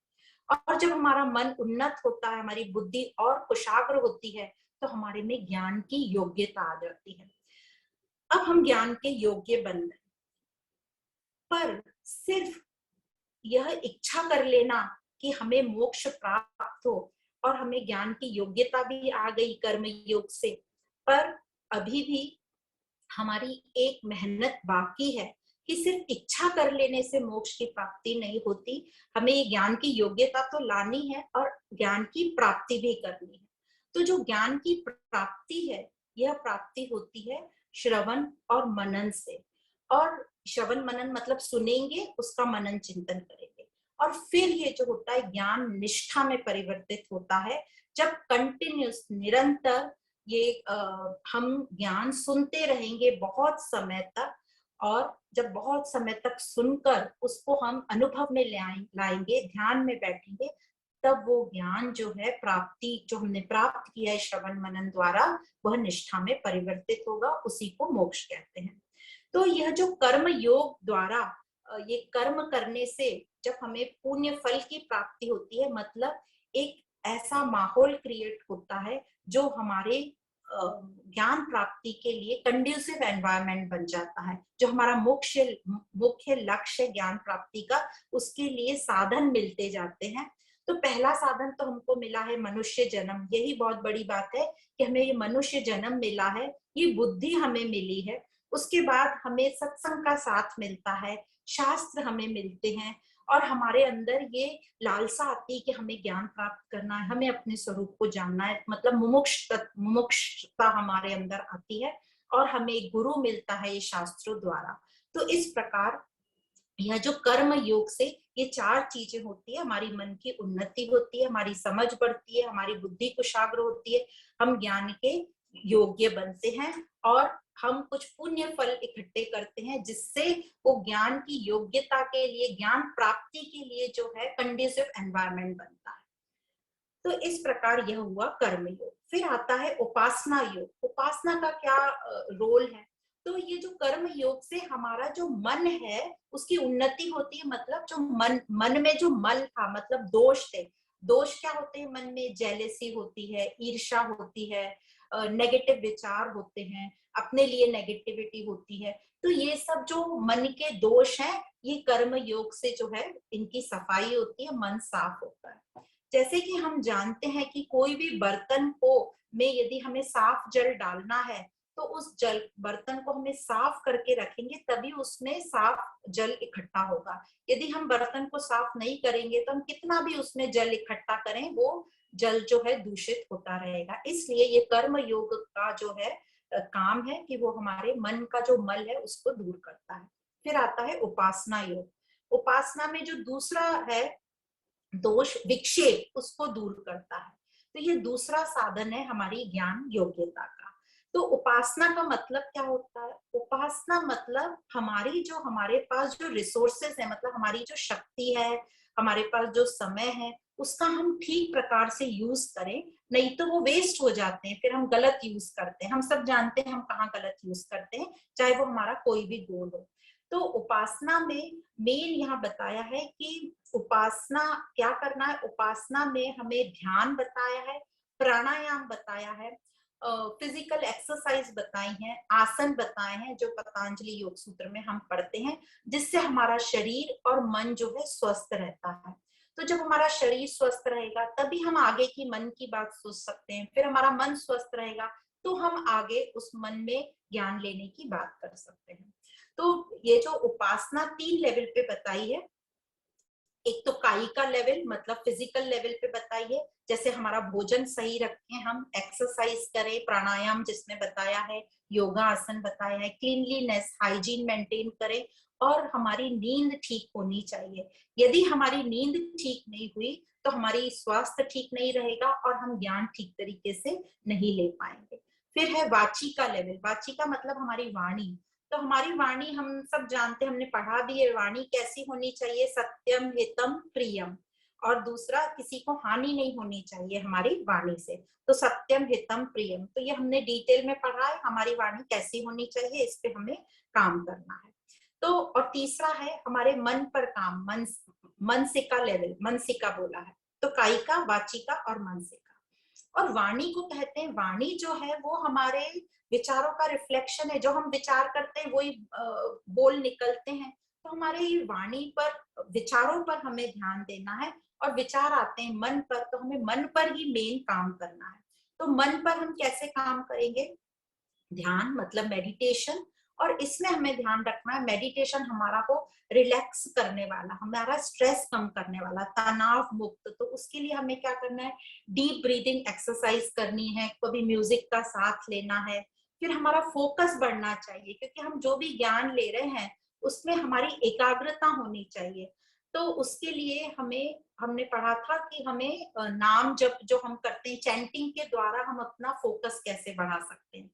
और जब हमारा मन उन्नत होता है, हमारी बुद्धि और कुशाग्र होती है, तो हमारे में ज्ञान की योग्यता आ जाती है। अब हम ज्ञान के योग्य बन गए, पर सिर्फ यह इच्छा कर लेना कि हमें मोक्ष प्राप्त हो और हमें ज्ञान की योग्यता भी आ गई कर्म योग से, पर अभी भी हमारी एक मेहनत बाकी है, कि सिर्फ इच्छा कर लेने से मोक्ष की प्राप्ति नहीं होती, हमें ये ज्ञान की योग्यता तो लानी है और ज्ञान की प्राप्ति भी करनी है। तो जो ज्ञान की प्राप्ति है, यह प्राप्ति होती है श्रवण और मनन से। और श्रवण मनन मतलब सुनेंगे, उसका मनन चिंतन करेंगे, और फिर ये जो होता है ज्ञान निष्ठा में परिवर्तित होता है, जब कंटिन्यूस निरंतर ये हम ज्ञान सुनते रहेंगे बहुत समय तक, और जब बहुत समय तक सुनकर उसको हम अनुभव में लाएंगे, ध्यान में बैठेंगे, तब वो ज्ञान जो है, प्राप्ति जो हमने प्राप्त किया है श्रवण मनन द्वारा, वह निष्ठा में परिवर्तित होगा, उसी को मोक्ष कहते हैं। तो यह जो कर्म योग द्वारा ये कर्म करने से जब हमें पुण्य फल की प्राप्ति होती है, मतलब एक ऐसा माहौल क्रिएट होता है जो हमारे ज्ञान प्राप्ति के लिए कंड्यूसिव एनवायरनमेंट बन जाता है, जो हमारा मुख्य लक्ष्य ज्ञान प्राप्ति का, उसके लिए साधन मिलते जाते हैं। तो पहला साधन तो हमको मिला है मनुष्य जन्म, यही बहुत बड़ी बात है कि हमें ये मनुष्य जन्म मिला है, ये बुद्धि हमें मिली है। उसके बाद हमें सत्संग का साथ मिलता है, शास्त्र हमें मिलते हैं, और हमारे अंदर ये लालसा आती है कि हमें ज्ञान प्राप्त करना है, हमें अपने स्वरूप को जानना है, मतलब मुमुक्षता हमारे अंदर आती है, और हमें गुरु मिलता है ये शास्त्रों द्वारा। तो इस प्रकार यह जो कर्म योग से ये चार चीजें होती है, हमारी मन की उन्नति होती है, हमारी समझ बढ़ती है, हमारी बुद्धि कुशाग्र होती है, हम ज्ञान के योग्य बनते हैं, और हम कुछ पुण्य फल इकट्ठे करते हैं, जिससे वो ज्ञान की योग्यता के लिए, ज्ञान प्राप्ति के लिए जो है कंडीसिव एनवायरनमेंट बनता है। तो इस प्रकार यह हुआ कर्म योग। फिर आता है उपासना योग। उपासना का क्या रोल है? तो ये जो कर्म योग से हमारा जो मन है उसकी उन्नति होती है। मतलब जो मन में जो मल था, मतलब दोष थे, दोष क्या होते हैं मन में? जेलेसी होती है, ईर्ष्या होती है, नेगेटिव विचार होते हैं, अपने लिए नेगेटिविटी होती है। तो ये सब जो मन के दोष हैं, ये कर्म योग से जो है इनकी सफाई होती है, मन साफ होता है। जैसे कि हम जानते हैं कि कोई भी बर्तन को में यदि हमें साफ जल डालना है, तो उस जल बर्तन को हमें साफ करके रखेंगे, तभी उसमें साफ जल इकट्ठा होगा। यदि हम बर्तन को साफ नहीं करेंगे तो हम कितना भी उसमें जल इकट्ठा करें, वो जल जो है दूषित होता रहेगा। इसलिए ये कर्म योग का जो है काम है कि वो हमारे मन का जो मल है उसको दूर करता है। फिर आता है उपासना योग। उपासना में जो दूसरा है दोष विक्षेप, उसको दूर करता है। तो ये दूसरा साधन है हमारी ज्ञान योग्यता का। तो उपासना का मतलब क्या होता है? उपासना मतलब हमारे पास जो रिसोर्सेस है, मतलब हमारी जो शक्ति है, हमारे पास जो समय है, उसका हम ठीक प्रकार से यूज करें, नहीं तो वो वेस्ट हो जाते हैं, फिर हम गलत यूज करते हैं। हम सब जानते हैं हम कहाँ गलत यूज करते हैं, चाहे वो हमारा कोई भी गोल हो। तो उपासना में मेन यहाँ बताया है कि उपासना क्या करना है। उपासना में हमें ध्यान बताया है, प्राणायाम बताया है, फिजिकल एक्सरसाइज बताई है, आसन बताए हैं जो पतंजलि योग सूत्र में हम पढ़ते हैं, जिससे हमारा शरीर और मन जो है स्वस्थ रहता है। तो जब हमारा शरीर स्वस्थ रहेगा तभी हम आगे की मन की बात सोच सकते हैं, फिर हमारा मन स्वस्थ रहेगा तो हम आगे उस मन में ज्ञान लेने की बात कर सकते हैं। तो ये जो उपासना 3 लेवल पे बताई है, एक तो कायिका लेवल मतलब फिजिकल लेवल पे बताई है, जैसे हमारा भोजन सही रखें, हम एक्सरसाइज करें, प्राणायाम जिसमें बताया है, योगा आसन बताया है, क्लीनलीनेस हाइजीन मेंटेन करें, और हमारी नींद ठीक होनी चाहिए। यदि हमारी नींद ठीक नहीं हुई तो हमारी स्वास्थ्य ठीक नहीं रहेगा और हम ज्ञान ठीक तरीके से नहीं ले पाएंगे। फिर है वाचिका लेवल। वाचिका मतलब हमारी वाणी। तो हमारी वाणी हम सब जानते हैं, हमने पढ़ा भी है, वाणी कैसी होनी चाहिए? सत्यम हितम प्रियम। और दूसरा, किसी को हानि नहीं होनी चाहिए हमारी वाणी से। तो सत्यम हितम प्रियम, तो ये हमने डिटेल में पढ़ा है, हमारी वाणी कैसी होनी चाहिए, इस पे हमें काम करना है। तो और तीसरा है हमारे मन पर काम, मनसिका लेवल, मनसिका बोला है। तो कायिका, वाचिका और मनसिका। और वाणी को कहते हैं, वाणी जो है वो हमारे विचारों का रिफ्लेक्शन है। जो हम विचार करते हैं वही बोल निकलते हैं। तो हमारे ये वाणी पर, विचारों पर हमें ध्यान देना है। और विचार आते हैं मन पर, तो हमें मन पर ही मेन काम करना है। तो मन पर हम कैसे काम करेंगे? ध्यान मतलब मेडिटेशन। और इसमें हमें ध्यान रखना है, मेडिटेशन हमारा को रिलैक्स करने वाला, हमारा स्ट्रेस कम करने वाला, तनाव मुक्त। तो उसके लिए हमें क्या करना है? डीप ब्रीदिंग एक्सरसाइज करनी है, कभी म्यूजिक का साथ लेना है। फिर हमारा फोकस बढ़ना चाहिए, क्योंकि हम जो भी ज्ञान ले रहे हैं उसमें हमारी एकाग्रता होनी चाहिए। तो उसके लिए हमने पढ़ा था कि हमें नाम जप जो हम करते हैं, चैंटिंग के द्वारा हम अपना फोकस कैसे बढ़ा सकते हैं।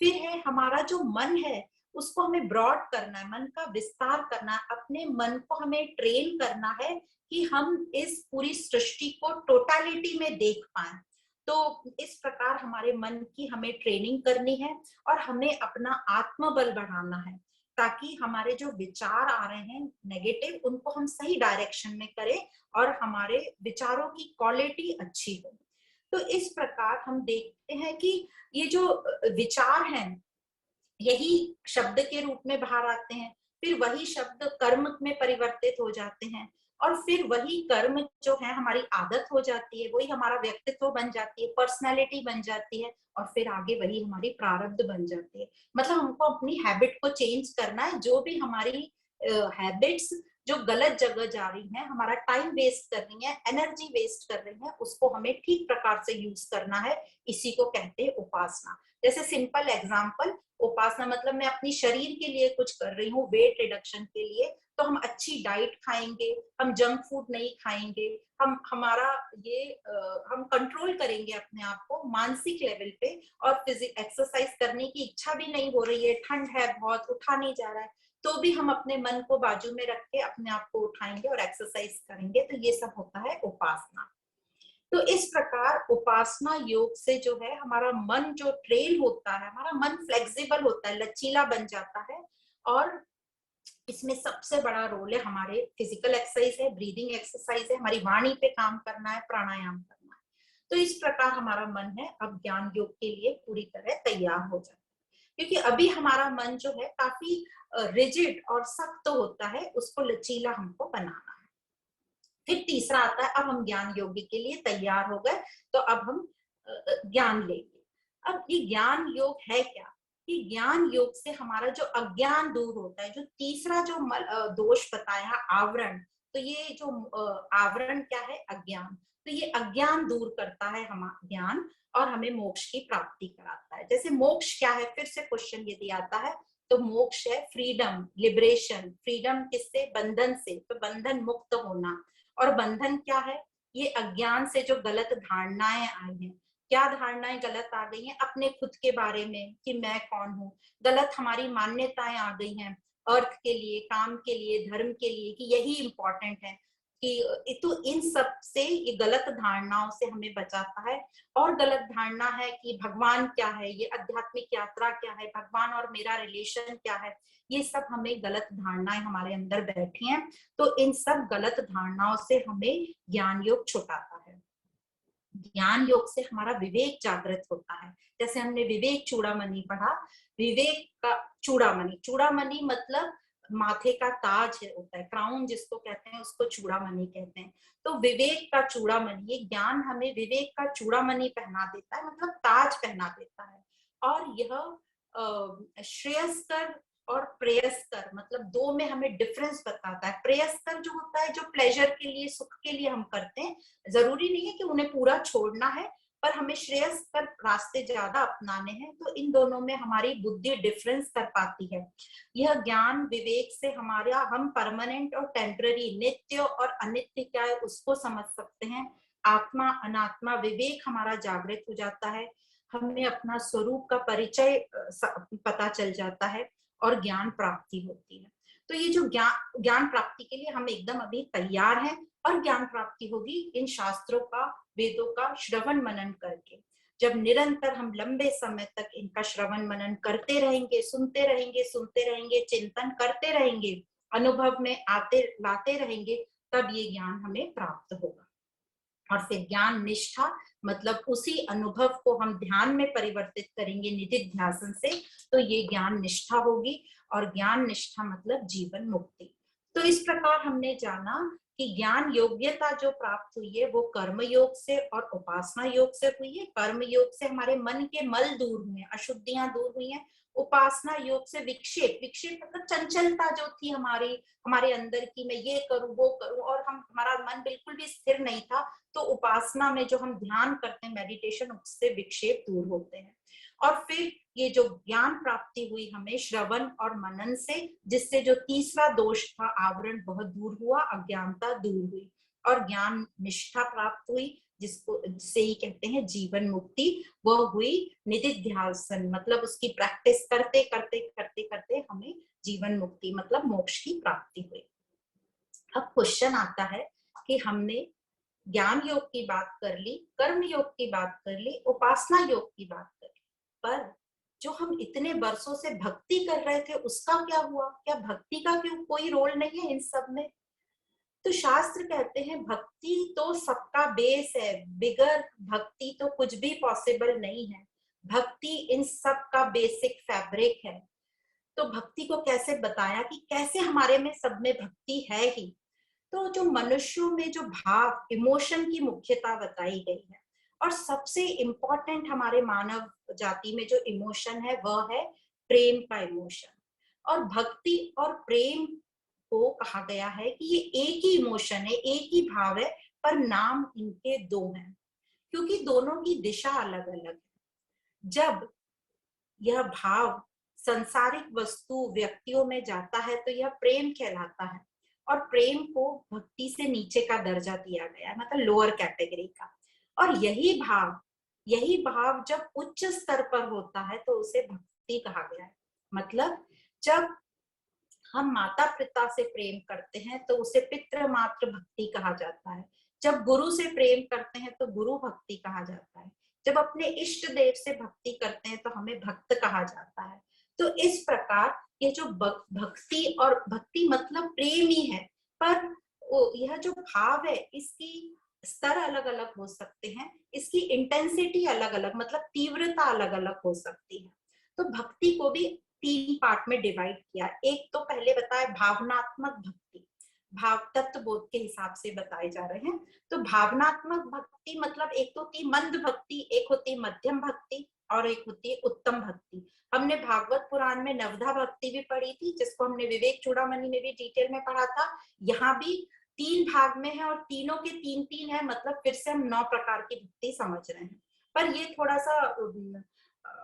फिर है हमारा जो मन है उसको हमें ब्रॉड करना है, मन का विस्तार करना है, अपने मन को हमें ट्रेन करना है कि हम इस पूरी सृष्टि को टोटालिटी में देख पाए। तो इस प्रकार हमारे मन की हमें ट्रेनिंग करनी है, और हमें अपना आत्मबल बढ़ाना है, ताकि हमारे जो विचार आ रहे हैं नेगेटिव, उनको हम सही डायरेक्शन में करें और हमारे विचारों की क्वालिटी अच्छी हो। तो इस प्रकार हम देखते हैं कि ये जो विचार हैं यही शब्द के रूप में बाहर आते हैं, फिर वही शब्द कर्म में परिवर्तित हो जाते हैं, और फिर वही कर्म जो है हमारी आदत हो जाती है, वही हमारा व्यक्तित्व बन जाती है, पर्सनालिटी बन जाती है, और फिर आगे वही हमारी प्रारब्ध बन जाती है। मतलब हमको अपनी हैबिट को चेंज करना है। जो भी हमारी हैबिट्स जो गलत जगह जा रही हैं, हमारा टाइम वेस्ट कर रही है, एनर्जी वेस्ट कर रही है, उसको हमें ठीक प्रकार से यूज करना है। इसी को कहते हैं उपासना। जैसे सिंपल एग्जांपल, उपासना मतलब मैं अपनी शरीर के लिए कुछ कर रही हूँ, वेट रिडक्शन के लिए, तो हम अच्छी डाइट खाएंगे, हम जंक फूड नहीं खाएंगे, हम हमारा ये हम कंट्रोल करेंगे अपने आप को मानसिक लेवल पे। और फिजिक एक्सरसाइज करने की इच्छा भी नहीं हो रही है, ठंड है बहुत, उठा नहीं जा रहा है, तो भी हम अपने मन को बाजू में रख के अपने आप को उठाएंगे और एक्सरसाइज करेंगे। तो ये सब होता है उपासना। तो इस प्रकार उपासना योग से जो है हमारा मन जो ट्रेन होता है, हमारा मन फ्लेक्सिबल होता है, लचीला बन जाता है। और इसमें सबसे बड़ा रोल है हमारे फिजिकल एक्सरसाइज है, ब्रीदिंग एक्सरसाइज है, हमारी वाणी पे काम करना है, प्राणायाम करना है। तो इस प्रकार हमारा मन है अब ज्ञान योग के लिए पूरी तरह तैयार हो जाता है। क्योंकि अभी हमारा मन जो है काफी रिजिड और सख्त होता है, उसको लचीला हमको बनाना है। फिर तीसरा आता है, अब हम ज्ञान योग के लिए तैयार हो गए, तो अब हम ज्ञान लेंगे। अब ये ज्ञान योग है क्या? कि ज्ञान योग से हमारा जो अज्ञान दूर होता है, जो तीसरा जो दोष बताया आवरण, तो ये जो आवरण क्या है? अज्ञान। तो ये अज्ञान दूर करता है हमारा ज्ञान और हमें मोक्ष की प्राप्ति कराता है। जैसे मोक्ष क्या है, फिर से क्वेश्चन यदि आता है तो मोक्ष है फ्रीडम, लिबरेशन। फ्रीडम किससे? बंधन से। तो बंधन मुक्त होना। और बंधन क्या है? ये अज्ञान से जो गलत धारणाएं आई हैं। क्या धारणाएं गलत आ गई हैं? अपने खुद के बारे में कि मैं कौन हूँ, गलत हमारी मान्यताएं आ गई हैं अर्थ के लिए, काम के लिए, धर्म के लिए, कि यही इंपॉर्टेंट है। कि तो इन सब से, ये गलत धारणाओं से हमें बचाता है। और गलत धारणा है कि भगवान क्या है, ये आध्यात्मिक यात्रा क्या है, भगवान और मेरा रिलेशन क्या है, ये सब हमें गलत धारणाएं हमारे अंदर बैठी हैं। तो इन सब गलत धारणाओं से हमें ज्ञान योग छुटाता है। ज्ञान योग से हमारा विवेक जागृत होता है। जैसे हमने विवेक चूड़ामणि पढ़ा, विवेक का चूड़ामणि, चूड़ामणि मतलब माथे का ताज होता है, क्राउन जिसको कहते हैं उसको चूड़ामणि कहते हैं। तो विवेक का चूड़ामणि, ये ज्ञान हमें विवेक का चूड़ामणि पहना देता है, मतलब ताज पहना देता है। और यह श्रेयस्कर और प्रेयस्कर, मतलब दो में हमें डिफरेंस बताता है। प्रेयस्कर जो होता है, जो प्लेजर के लिए, सुख के लिए हम करते हैं, जरूरी नहीं है कि उन्हें पूरा छोड़ना है, पर हमें श्रेयस्कर रास्ते ज्यादा अपनाने हैं। तो इन दोनों में हमारी बुद्धि डिफरेंस कर पाती है। यह ज्ञान विवेक से हमारा, हम परमानेंट और टेम्पररी, नित्य और अनित्य क्या है उसको समझ सकते हैं। आत्मा अनात्मा विवेक हमारा जागृत हो जाता है, हमें अपना स्वरूप का परिचय पता चल जाता है और ज्ञान प्राप्ति होती है। तो ये जो ज्ञान प्राप्ति के लिए हम एकदम अभी तैयार हैं। और ज्ञान प्राप्ति होगी इन शास्त्रों का, वेदों का श्रवण मनन करके। जब निरंतर हम लंबे समय तक इनका श्रवण मनन करते रहेंगे, सुनते रहेंगे, सुनते रहेंगे, चिंतन करते रहेंगे, अनुभव में आते लाते रहेंगे, तब ये ज्ञान हमें प्राप्त होगा। और फिर ज्ञान निष्ठा, मतलब उसी अनुभव को हम ध्यान में परिवर्तित करेंगे निधिध्यासन से, तो ये ज्ञान निष्ठा होगी। और ज्ञान निष्ठा मतलब जीवन मुक्ति। तो इस प्रकार हमने जाना कि ज्ञान योग्यता जो प्राप्त हुई है वो कर्म योग से और उपासना योग से हुई है। कर्म योग से हमारे मन के मल दूर हुए, अशुद्धियां दूर हुई हैं। उपासना योग से विक्षेप, विक्षेप मतलब चंचलता जो थी हमारे अंदर की, मैं ये करूं वो करूं, और हमारा मन बिल्कुल भी स्थिर नहीं था। तो उपासना में जो हम ध्यान करते हैं, मेडिटेशन, उससे विक्षेप दूर होते हैं। और फिर ये जो ज्ञान प्राप्ति हुई हमें श्रवण और मनन से, जिससे जो तीसरा दोष था आवरण वह दूर हुआ, अज्ञानता दूर हुई। और ज्ञान निष्ठा प्राप्त हुई, जिसे ही कहते हैं जीवन मुक्ति, वह हुई निधिध्यासन, मतलब उसकी प्रैक्टिस करते करते करते करते हमें जीवन मुक्ति मतलब मोक्ष की प्राप्ति हुई। अब क्वेश्चन आता है कि हमने ज्ञान योग की बात कर ली, कर्म योग की बात कर ली, उपासना योग की बात कर ली, पर जो हम इतने वर्षों से भक्ति कर रहे थे उसका क्या हुआ? क्या भक्ति का क्यों कोई रोल नहीं है इन सब में? तो शास्त्र कहते हैं भक्ति तो सबका बेस है, बिगर भक्ति तो कुछ भी पॉसिबल नहीं है। भक्ति इन सब का बेसिक फैब्रिक है। तो भक्ति को कैसे बताया कि कैसे हमारे में सब में भक्ति है ही। तो जो मनुष्यों में जो भाव, इमोशन की मुख्यता बताई गई है, और सबसे इंपॉर्टेंट हमारे मानव जाति में जो इमोशन है वह है प्रेम का इमोशन। और भक्ति और प्रेम को कहा गया है कि ये एक ही इमोशन है, एक ही भाव है, पर नाम इनके दो हैं, क्योंकि दोनों की दिशा अलग अलग है। जब यह भाव संसारिक वस्तु व्यक्तियों में जाता है तो यह प्रेम कहलाता है, और प्रेम को भक्ति से नीचे का दर्जा दिया गया है, मतलब लोअर कैटेगरी का। और यही भाव जब उच्च स्तर पर होता है तो उसे भक्ति कहा गया है। मतलब जब हम माता पिता से प्रेम करते हैं तो उसे पितृ मातृ भक्ति कहा जाता है। जब गुरु से प्रेम करते हैं तो गुरु भक्ति कहा जाता है, जब अपने इष्ट देव से भक्ति करते हैं तो हमें भक्त कहा जाता है। तो इस प्रकार ये जो भक्ति, और भक्ति मतलब प्रेम ही है, पर यह जो भाव है इसकी स्तर अलग अलग हो सकते हैं, इसकी इंटेंसिटी अलग अलग, मतलब तीव्रता अलग अलग हो सकती है। तो भक्ति को भी 3 पार्ट में डिवाइड किया। एक तो पहले बताया भावनात्मक भक्ति, भाव तत्व बोध के हिसाब से बताए जा रहे हैं। तो भावनात्मक भक्ति मतलब एक तो होती मंद भक्ति, एक होती मध्यम भक्ति, और एक होती है उत्तम भक्ति। हमने भागवत पुराण में नवधा भक्ति भी पढ़ी थी, जिसको हमने विवेक चूड़ामणि में भी डिटेल में पढ़ा था। यहाँ भी 3 भाग में है और तीनों के 3-3 है, मतलब फिर से हम 9 प्रकार की भक्ति समझ रहे हैं। पर ये थोड़ा सा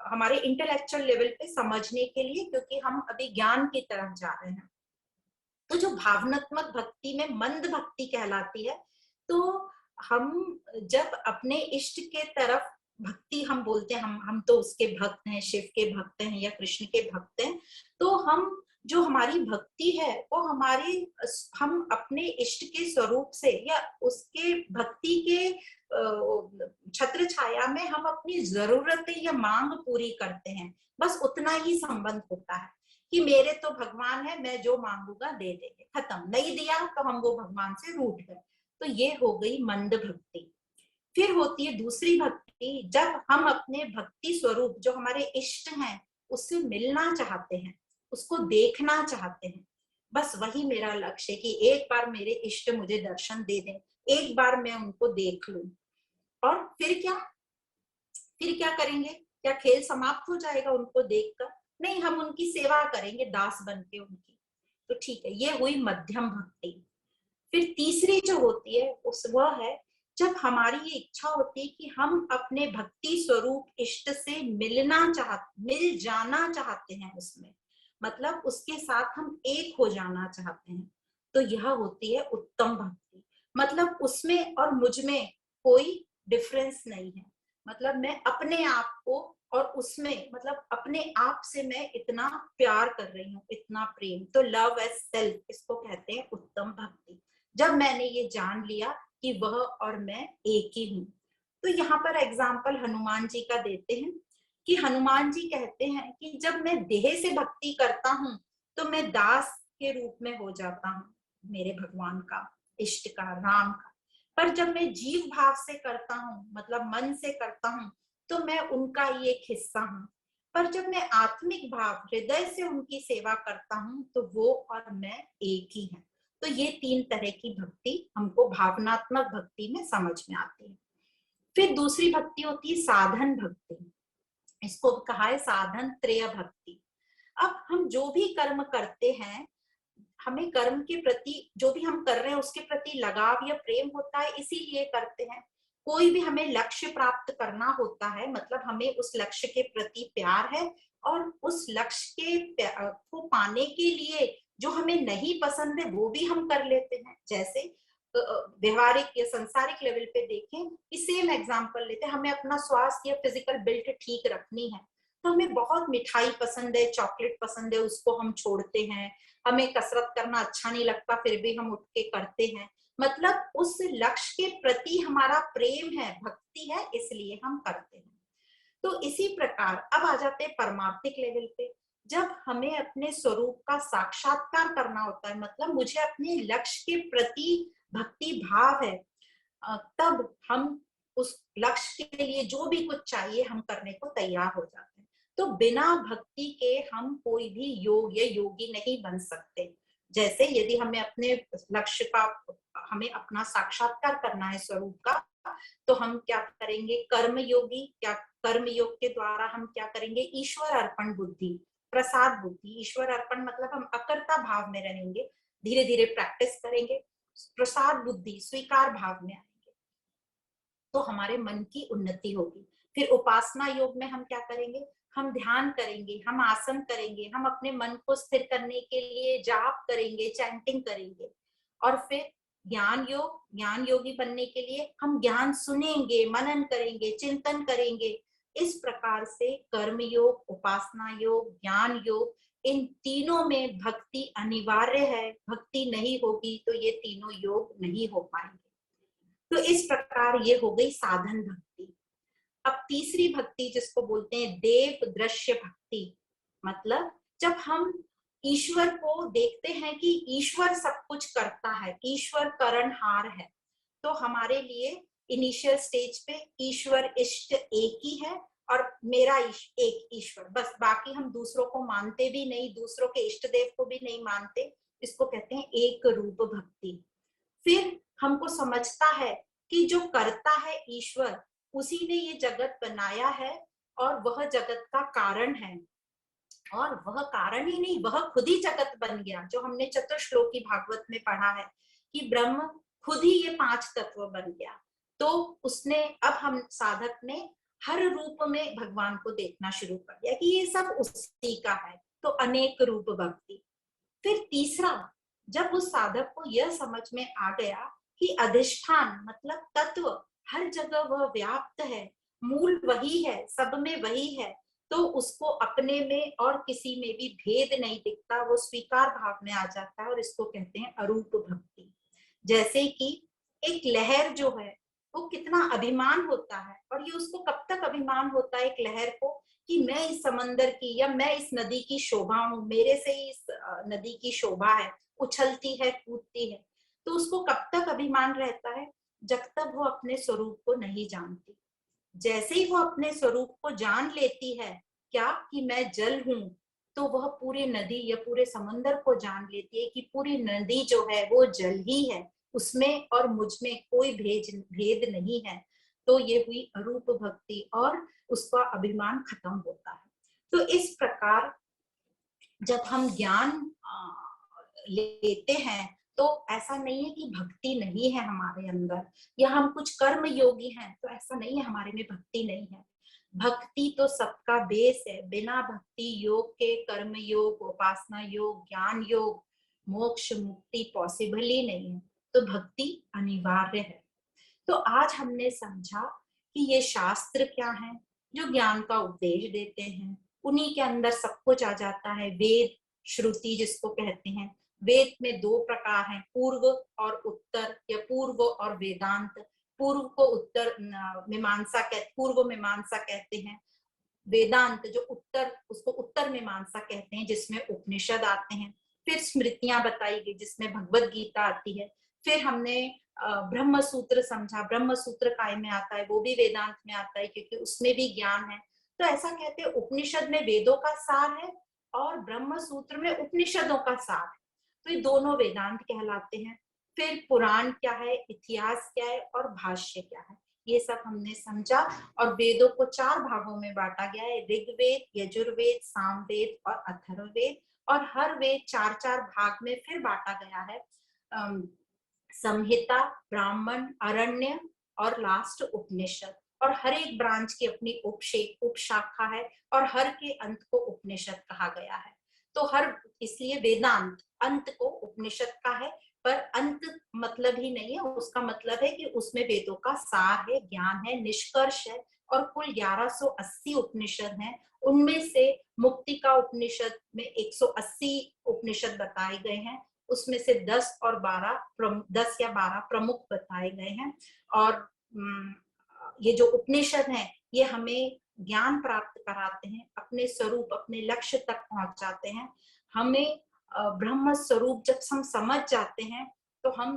हमारे इंटेलेक्चुअल लेवल पे समझने के लिए, क्योंकि हम अभी ज्ञान की तरफ जा रहे हैं। तो जो भावनात्मक भक्ति में मंद भक्ति कहलाती है, तो हम जब अपने इष्ट के तरफ भक्ति हम बोलते हैं, हम तो उसके भक्त हैं, शिव के भक्त हैं या कृष्ण के भक्त हैं, तो हम जो हमारी भक्ति है वो हम अपने इष्ट के स्वरूप से या उसके भक्ति के छत्र छाया में हम अपनी जरूरतें या मांग पूरी करते हैं, बस उतना ही संबंध होता है कि मेरे तो भगवान है, मैं जो मांगूंगा दे देंगे, खत्म, नहीं दिया तो हम वो भगवान से रूठ गए। तो ये हो गई मंद भक्ति। फिर होती है दूसरी भक्ति, जब हम अपने भक्ति स्वरूप जो हमारे इष्ट हैं उससे मिलना चाहते हैं, उसको देखना चाहते हैं, बस वही मेरा लक्ष्य है कि एक बार मेरे इष्ट मुझे दर्शन दे दें, एक बार मैं उनको देख लूं। और फिर क्या करेंगे? क्या खेल समाप्त हो जाएगा उनको देखकर? नहीं, हम उनकी सेवा करेंगे दास बन के उनकी। तो ठीक है, ये हुई मध्यम भक्ति। फिर तीसरी जो होती है वह है जब हमारी ये इच्छा होती है कि हम अपने भक्ति स्वरूप इष्ट से मिल जाना चाहते हैं उसमें, मतलब उसके साथ हम एक हो जाना चाहते हैं। तो यह होती है उत्तम भक्ति, मतलब उसमें और मुझ में कोई डिफरेंस नहीं है, मतलब मैं अपने आप को और उसमें, मतलब अपने आप से मैं इतना प्यार कर रही हूँ, इतना प्रेम। तो लव एज सेल्फ, इसको कहते हैं उत्तम भक्ति। जब मैंने ये जान लिया कि वह और मैं एक ही हूँ। तो यहाँ पर एग्जाम्पल हनुमान जी का देते हैं कि हनुमान जी कहते हैं कि जब मैं देह से भक्ति करता हूँ तो मैं दास के रूप में हो जाता हूँ मेरे भगवान का, इष्ट का, राम का। पर जब मैं जीव भाव से करता हूँ, मतलब मन से करता हूँ, तो मैं उनका ही एक हिस्सा हूँ। पर जब मैं आत्मिक भाव, हृदय से उनकी सेवा करता हूँ तो वो और मैं एक ही है। तो ये 3 तरह की भक्ति हमको भावनात्मक भक्ति में समझ में आती है। फिर दूसरी भक्ति होती है साधन भक्ति, इसको कहा है साधन त्रय भक्ति। अब हम जो भी कर्म करते हैं, हमें कर्म के प्रति, जो भी हम कर रहे हैं उसके प्रति लगाव या प्रेम होता है, इसीलिए करते हैं। कोई भी हमें लक्ष्य प्राप्त करना होता है, मतलब हमें उस लक्ष्य के प्रति प्यार है, और उस लक्ष्य को पाने के लिए जो हमें नहीं पसंद है वो भी हम कर लेते हैं। जैसे व्यवहारिक या संसारिक लेवल पे देखें कि सेम एग्जांपल लेते हैं, हमें अपना स्वास्थ्य या फिजिकल बिल्ट ठीक रखनी है, तो हमें बहुत मिठाई पसंद है, चॉकलेट पसंद है, उसको हम छोड़ते हैं। हमें कसरत करना अच्छा नहीं लगता, फिर भी हम उठ के करते हैं, मतलब उस लक्ष्य के प्रति हमारा प्रेम है, भक्ति है, इसलिए हम करते हैं। तो इसी प्रकार अब आ जाते हैं परमार्थिक लेवल पे। जब हमें अपने स्वरूप का साक्षात्कार करना होता है, मतलब मुझे अपने लक्ष्य के प्रति भक्ति भाव है, तब हम उस लक्ष्य के लिए जो भी कुछ चाहिए हम करने को तैयार हो जाते हैं। तो बिना भक्ति के हम कोई भी योग या योगी नहीं बन सकते। जैसे यदि हमें अपने लक्ष्य का, हमें अपना साक्षात्कार करना है स्वरूप का, तो हम क्या करेंगे? कर्म योगी, क्या कर्म योग के द्वारा हम क्या करेंगे? ईश्वर अर्पण बुद्धि, प्रसाद बुद्धि। ईश्वर अर्पण मतलब हम अकर्ता भाव में रहेंगे, धीरे धीरे प्रैक्टिस करेंगे, प्रसाद बुद्धि, स्वीकार भाव में आएंगे, तो हमारे मन की उन्नति होगी। फिर उपासना योग में हम क्या करेंगे? हम ध्यान करेंगे, हम आसन करेंगे, हम अपने मन को स्थिर करने के लिए जाप करेंगे, चैंटिंग करेंगे। और फिर ज्ञान योग, ज्ञान योगी बनने के लिए हम ज्ञान सुनेंगे, मनन करेंगे, चिंतन करेंगे। इस प्रकार से कर्म योग, उपासना योग, ज्ञान योग, इन तीनों में भक्ति अनिवार्य है। भक्ति नहीं होगी तो ये तीनों योग नहीं हो पाएंगे। तो इस प्रकार ये हो गई साधन भक्ति। अब तीसरी भक्ति जिसको बोलते हैं देव दृश्य भक्ति, मतलब जब हम ईश्वर को देखते हैं कि ईश्वर सब कुछ करता है, ईश्वर करणहार है, तो हमारे लिए इनिशियल स्टेज पे ईश्वर इष्ट एक ही है और मेरा एक ईश्वर, बस, बाकी हम दूसरों को मानते भी नहीं, दूसरों के इष्ट देव को भी नहीं मानते, इसको कहते हैं एक रूप भक्ति। फिर हमको समझता है कि जो करता है ईश्वर, उसी ने ये जगत बनाया है और वह जगत का कारण है, और वह कारण ही नहीं, वह खुद ही जगत बन गया, जो हमने चतुश्लोकी भागवत में पढ़ा है कि ब्रह्म खुद ही ये 5 तत्व बन गया। तो उसने, अब हम साधक ने हर रूप में भगवान को देखना शुरू कर दिया कि ये सब उसी का है, तो अनेक रूप भक्ति। फिर तीसरा, जब उस साधक को यह समझ में आ गया कि अधिष्ठान मतलब तत्व हर जगह वह व्याप्त है, मूल वही है, सब में वही है, तो उसको अपने में और किसी में भी भेद नहीं दिखता, वो स्वीकार भाव में आ जाता है, और इसको कहते हैं अरूप भक्ति। जैसे कि एक लहर जो है वो कितना अभिमान होता है, और ये उसको कब तक अभिमान होता है एक लहर को कि मैं इस समंदर की या मैं इस नदी की शोभा हूँ, मेरे से ही इस नदी की शोभा है, उछलती है, कूदती है। तो उसको कब तक अभिमान रहता है? जब तक वो अपने स्वरूप को नहीं जानती। जैसे ही वो अपने स्वरूप को जान लेती है, क्या कि मैं जल हूं, तो वह पूरे नदी या पूरे समंदर को जान लेती है कि पूरी नदी जो है वो जल ही है, उसमें और मुझ में कोई भेद नहीं है। तो ये हुई अरूप भक्ति, और उसका अभिमान खत्म होता है। तो इस प्रकार जब हम ज्ञान लेते हैं, तो ऐसा नहीं है कि भक्ति नहीं है हमारे अंदर, या हम कुछ कर्म योगी हैं तो ऐसा नहीं है हमारे में भक्ति नहीं है। भक्ति तो सबका बेस है, बिना भक्ति योग के कर्म योग, उपासना योग, ज्ञान योग, मोक्ष मुक्ति पॉसिबल ही नहीं है। तो भक्ति अनिवार्य है। तो आज हमने समझा कि ये शास्त्र क्या है, जो ज्ञान का उपदेश देते हैं, उन्हीं के अंदर सब कुछ आ जाता है। वेद श्रुति जिसको कहते हैं, वेद में 2 प्रकार हैं, पूर्व और उत्तर, या पूर्व और वेदांत। पूर्व को उत्तर मीमांसा कहते, पूर्व मीमांसा कहते हैं। वेदांत जो उत्तर, उसको उत्तर मीमांसा कहते हैं, जिसमें उपनिषद आते हैं। फिर स्मृतियां बताई गई जिसमें भगवत गीता आती है। फिर हमने ब्रह्म सूत्र समझा, ब्रह्म सूत्र काय में आता है, वो भी वेदांत में आता है क्योंकि उसमें भी ज्ञान है। तो ऐसा कहते हैं उपनिषद में वेदों का सार है और ब्रह्म सूत्र में उपनिषदों का सार है, तो ये दोनों वेदांत कहलाते हैं। फिर पुराण क्या है, इतिहास क्या है और भाष्य क्या है, ये सब हमने समझा। और वेदों को 4 भागों में बांटा गया है, ऋग्वेद, यजुर्वेद, सामवेद और अथर्ववेद। और हर वेद 4-4 भाग में फिर बांटा गया है, संहिता, ब्राह्मण, अरण्य और लास्ट उपनिषद। और हर एक ब्रांच की अपनी उपशाखा है, और हर के अंत को उपनिषद कहा गया है। तो हर, इसलिए वेदांत अंत को उपनिषद का है, पर अंत मतलब ही नहीं है, उसका मतलब है कि उसमें वेदों का सार है, ज्ञान है, निष्कर्ष है। और कुल 1180 उपनिषद हैं, उनमें से मुक्ति का उपनिषद में 180 उपनिषद बताए गए हैं, उसमें से 10 या 12 प्रमुख बताए गए हैं। और ये जो उपनिषद हैं, ये हमें ज्ञान प्राप्त कराते हैं, अपने स्वरूप, अपने लक्ष्य तक पहुंचाते हैं। हमें ब्रह्म स्वरूप जब हम समझ जाते हैं, तो हम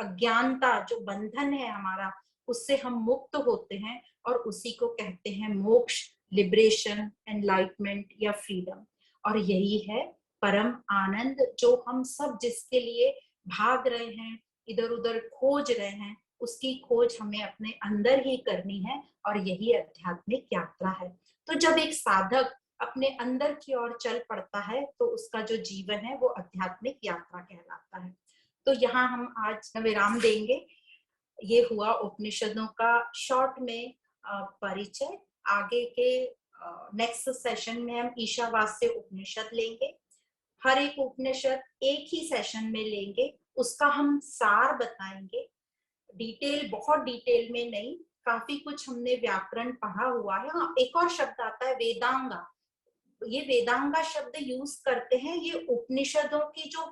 अज्ञानता जो बंधन है हमारा, उससे हम मुक्त होते हैं, और उसी को कहते हैं मोक्ष, लिबरेशन, एनलाइटमेंट या फ्रीडम। और यही है परम आनंद, जो हम सब जिसके लिए भाग रहे हैं, इधर उधर खोज रहे हैं, उसकी खोज हमें अपने अंदर ही करनी है, और यही आध्यात्मिक यात्रा है। तो जब एक साधक अपने अंदर की ओर चल पड़ता है, तो उसका जो जीवन है वो आध्यात्मिक यात्रा कहलाता है। तो यहाँ हम आज विराम देंगे। ये हुआ उपनिषदों का शॉर्ट में परिचय। आगे के नेक्स्ट सेशन में हम ईशावास्य उपनिषद लेंगे। हर एक उपनिषद एक ही सेशन में लेंगे, उसका हम सार बताएंगे, डिटेल, बहुत डिटेल में नहीं, काफी कुछ हमने व्याकरण पढ़ा हुआ है। हाँ, एक और शब्द आता है वेदांगा। ये वेदांगा शब्द यूज करते हैं, ये उपनिषदों की जो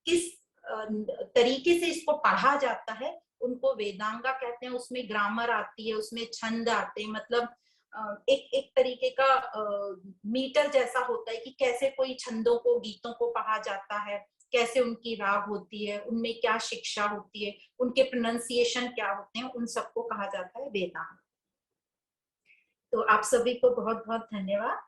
किस तरीके से इसको पढ़ा जाता है, उनको वेदांगा कहते हैं। उसमें ग्रामर आती है, उसमें छंद आते हैं, मतलब एक एक तरीके का मीटर जैसा होता है कि कैसे कोई छंदों को, गीतों को पढ़ा जाता है, कैसे उनकी राग होती है, उनमें क्या शिक्षा होती है, उनके प्रोनाउंसिएशन क्या होते हैं, उन सबको कहा जाता है वेदांग। तो आप सभी को बहुत बहुत धन्यवाद।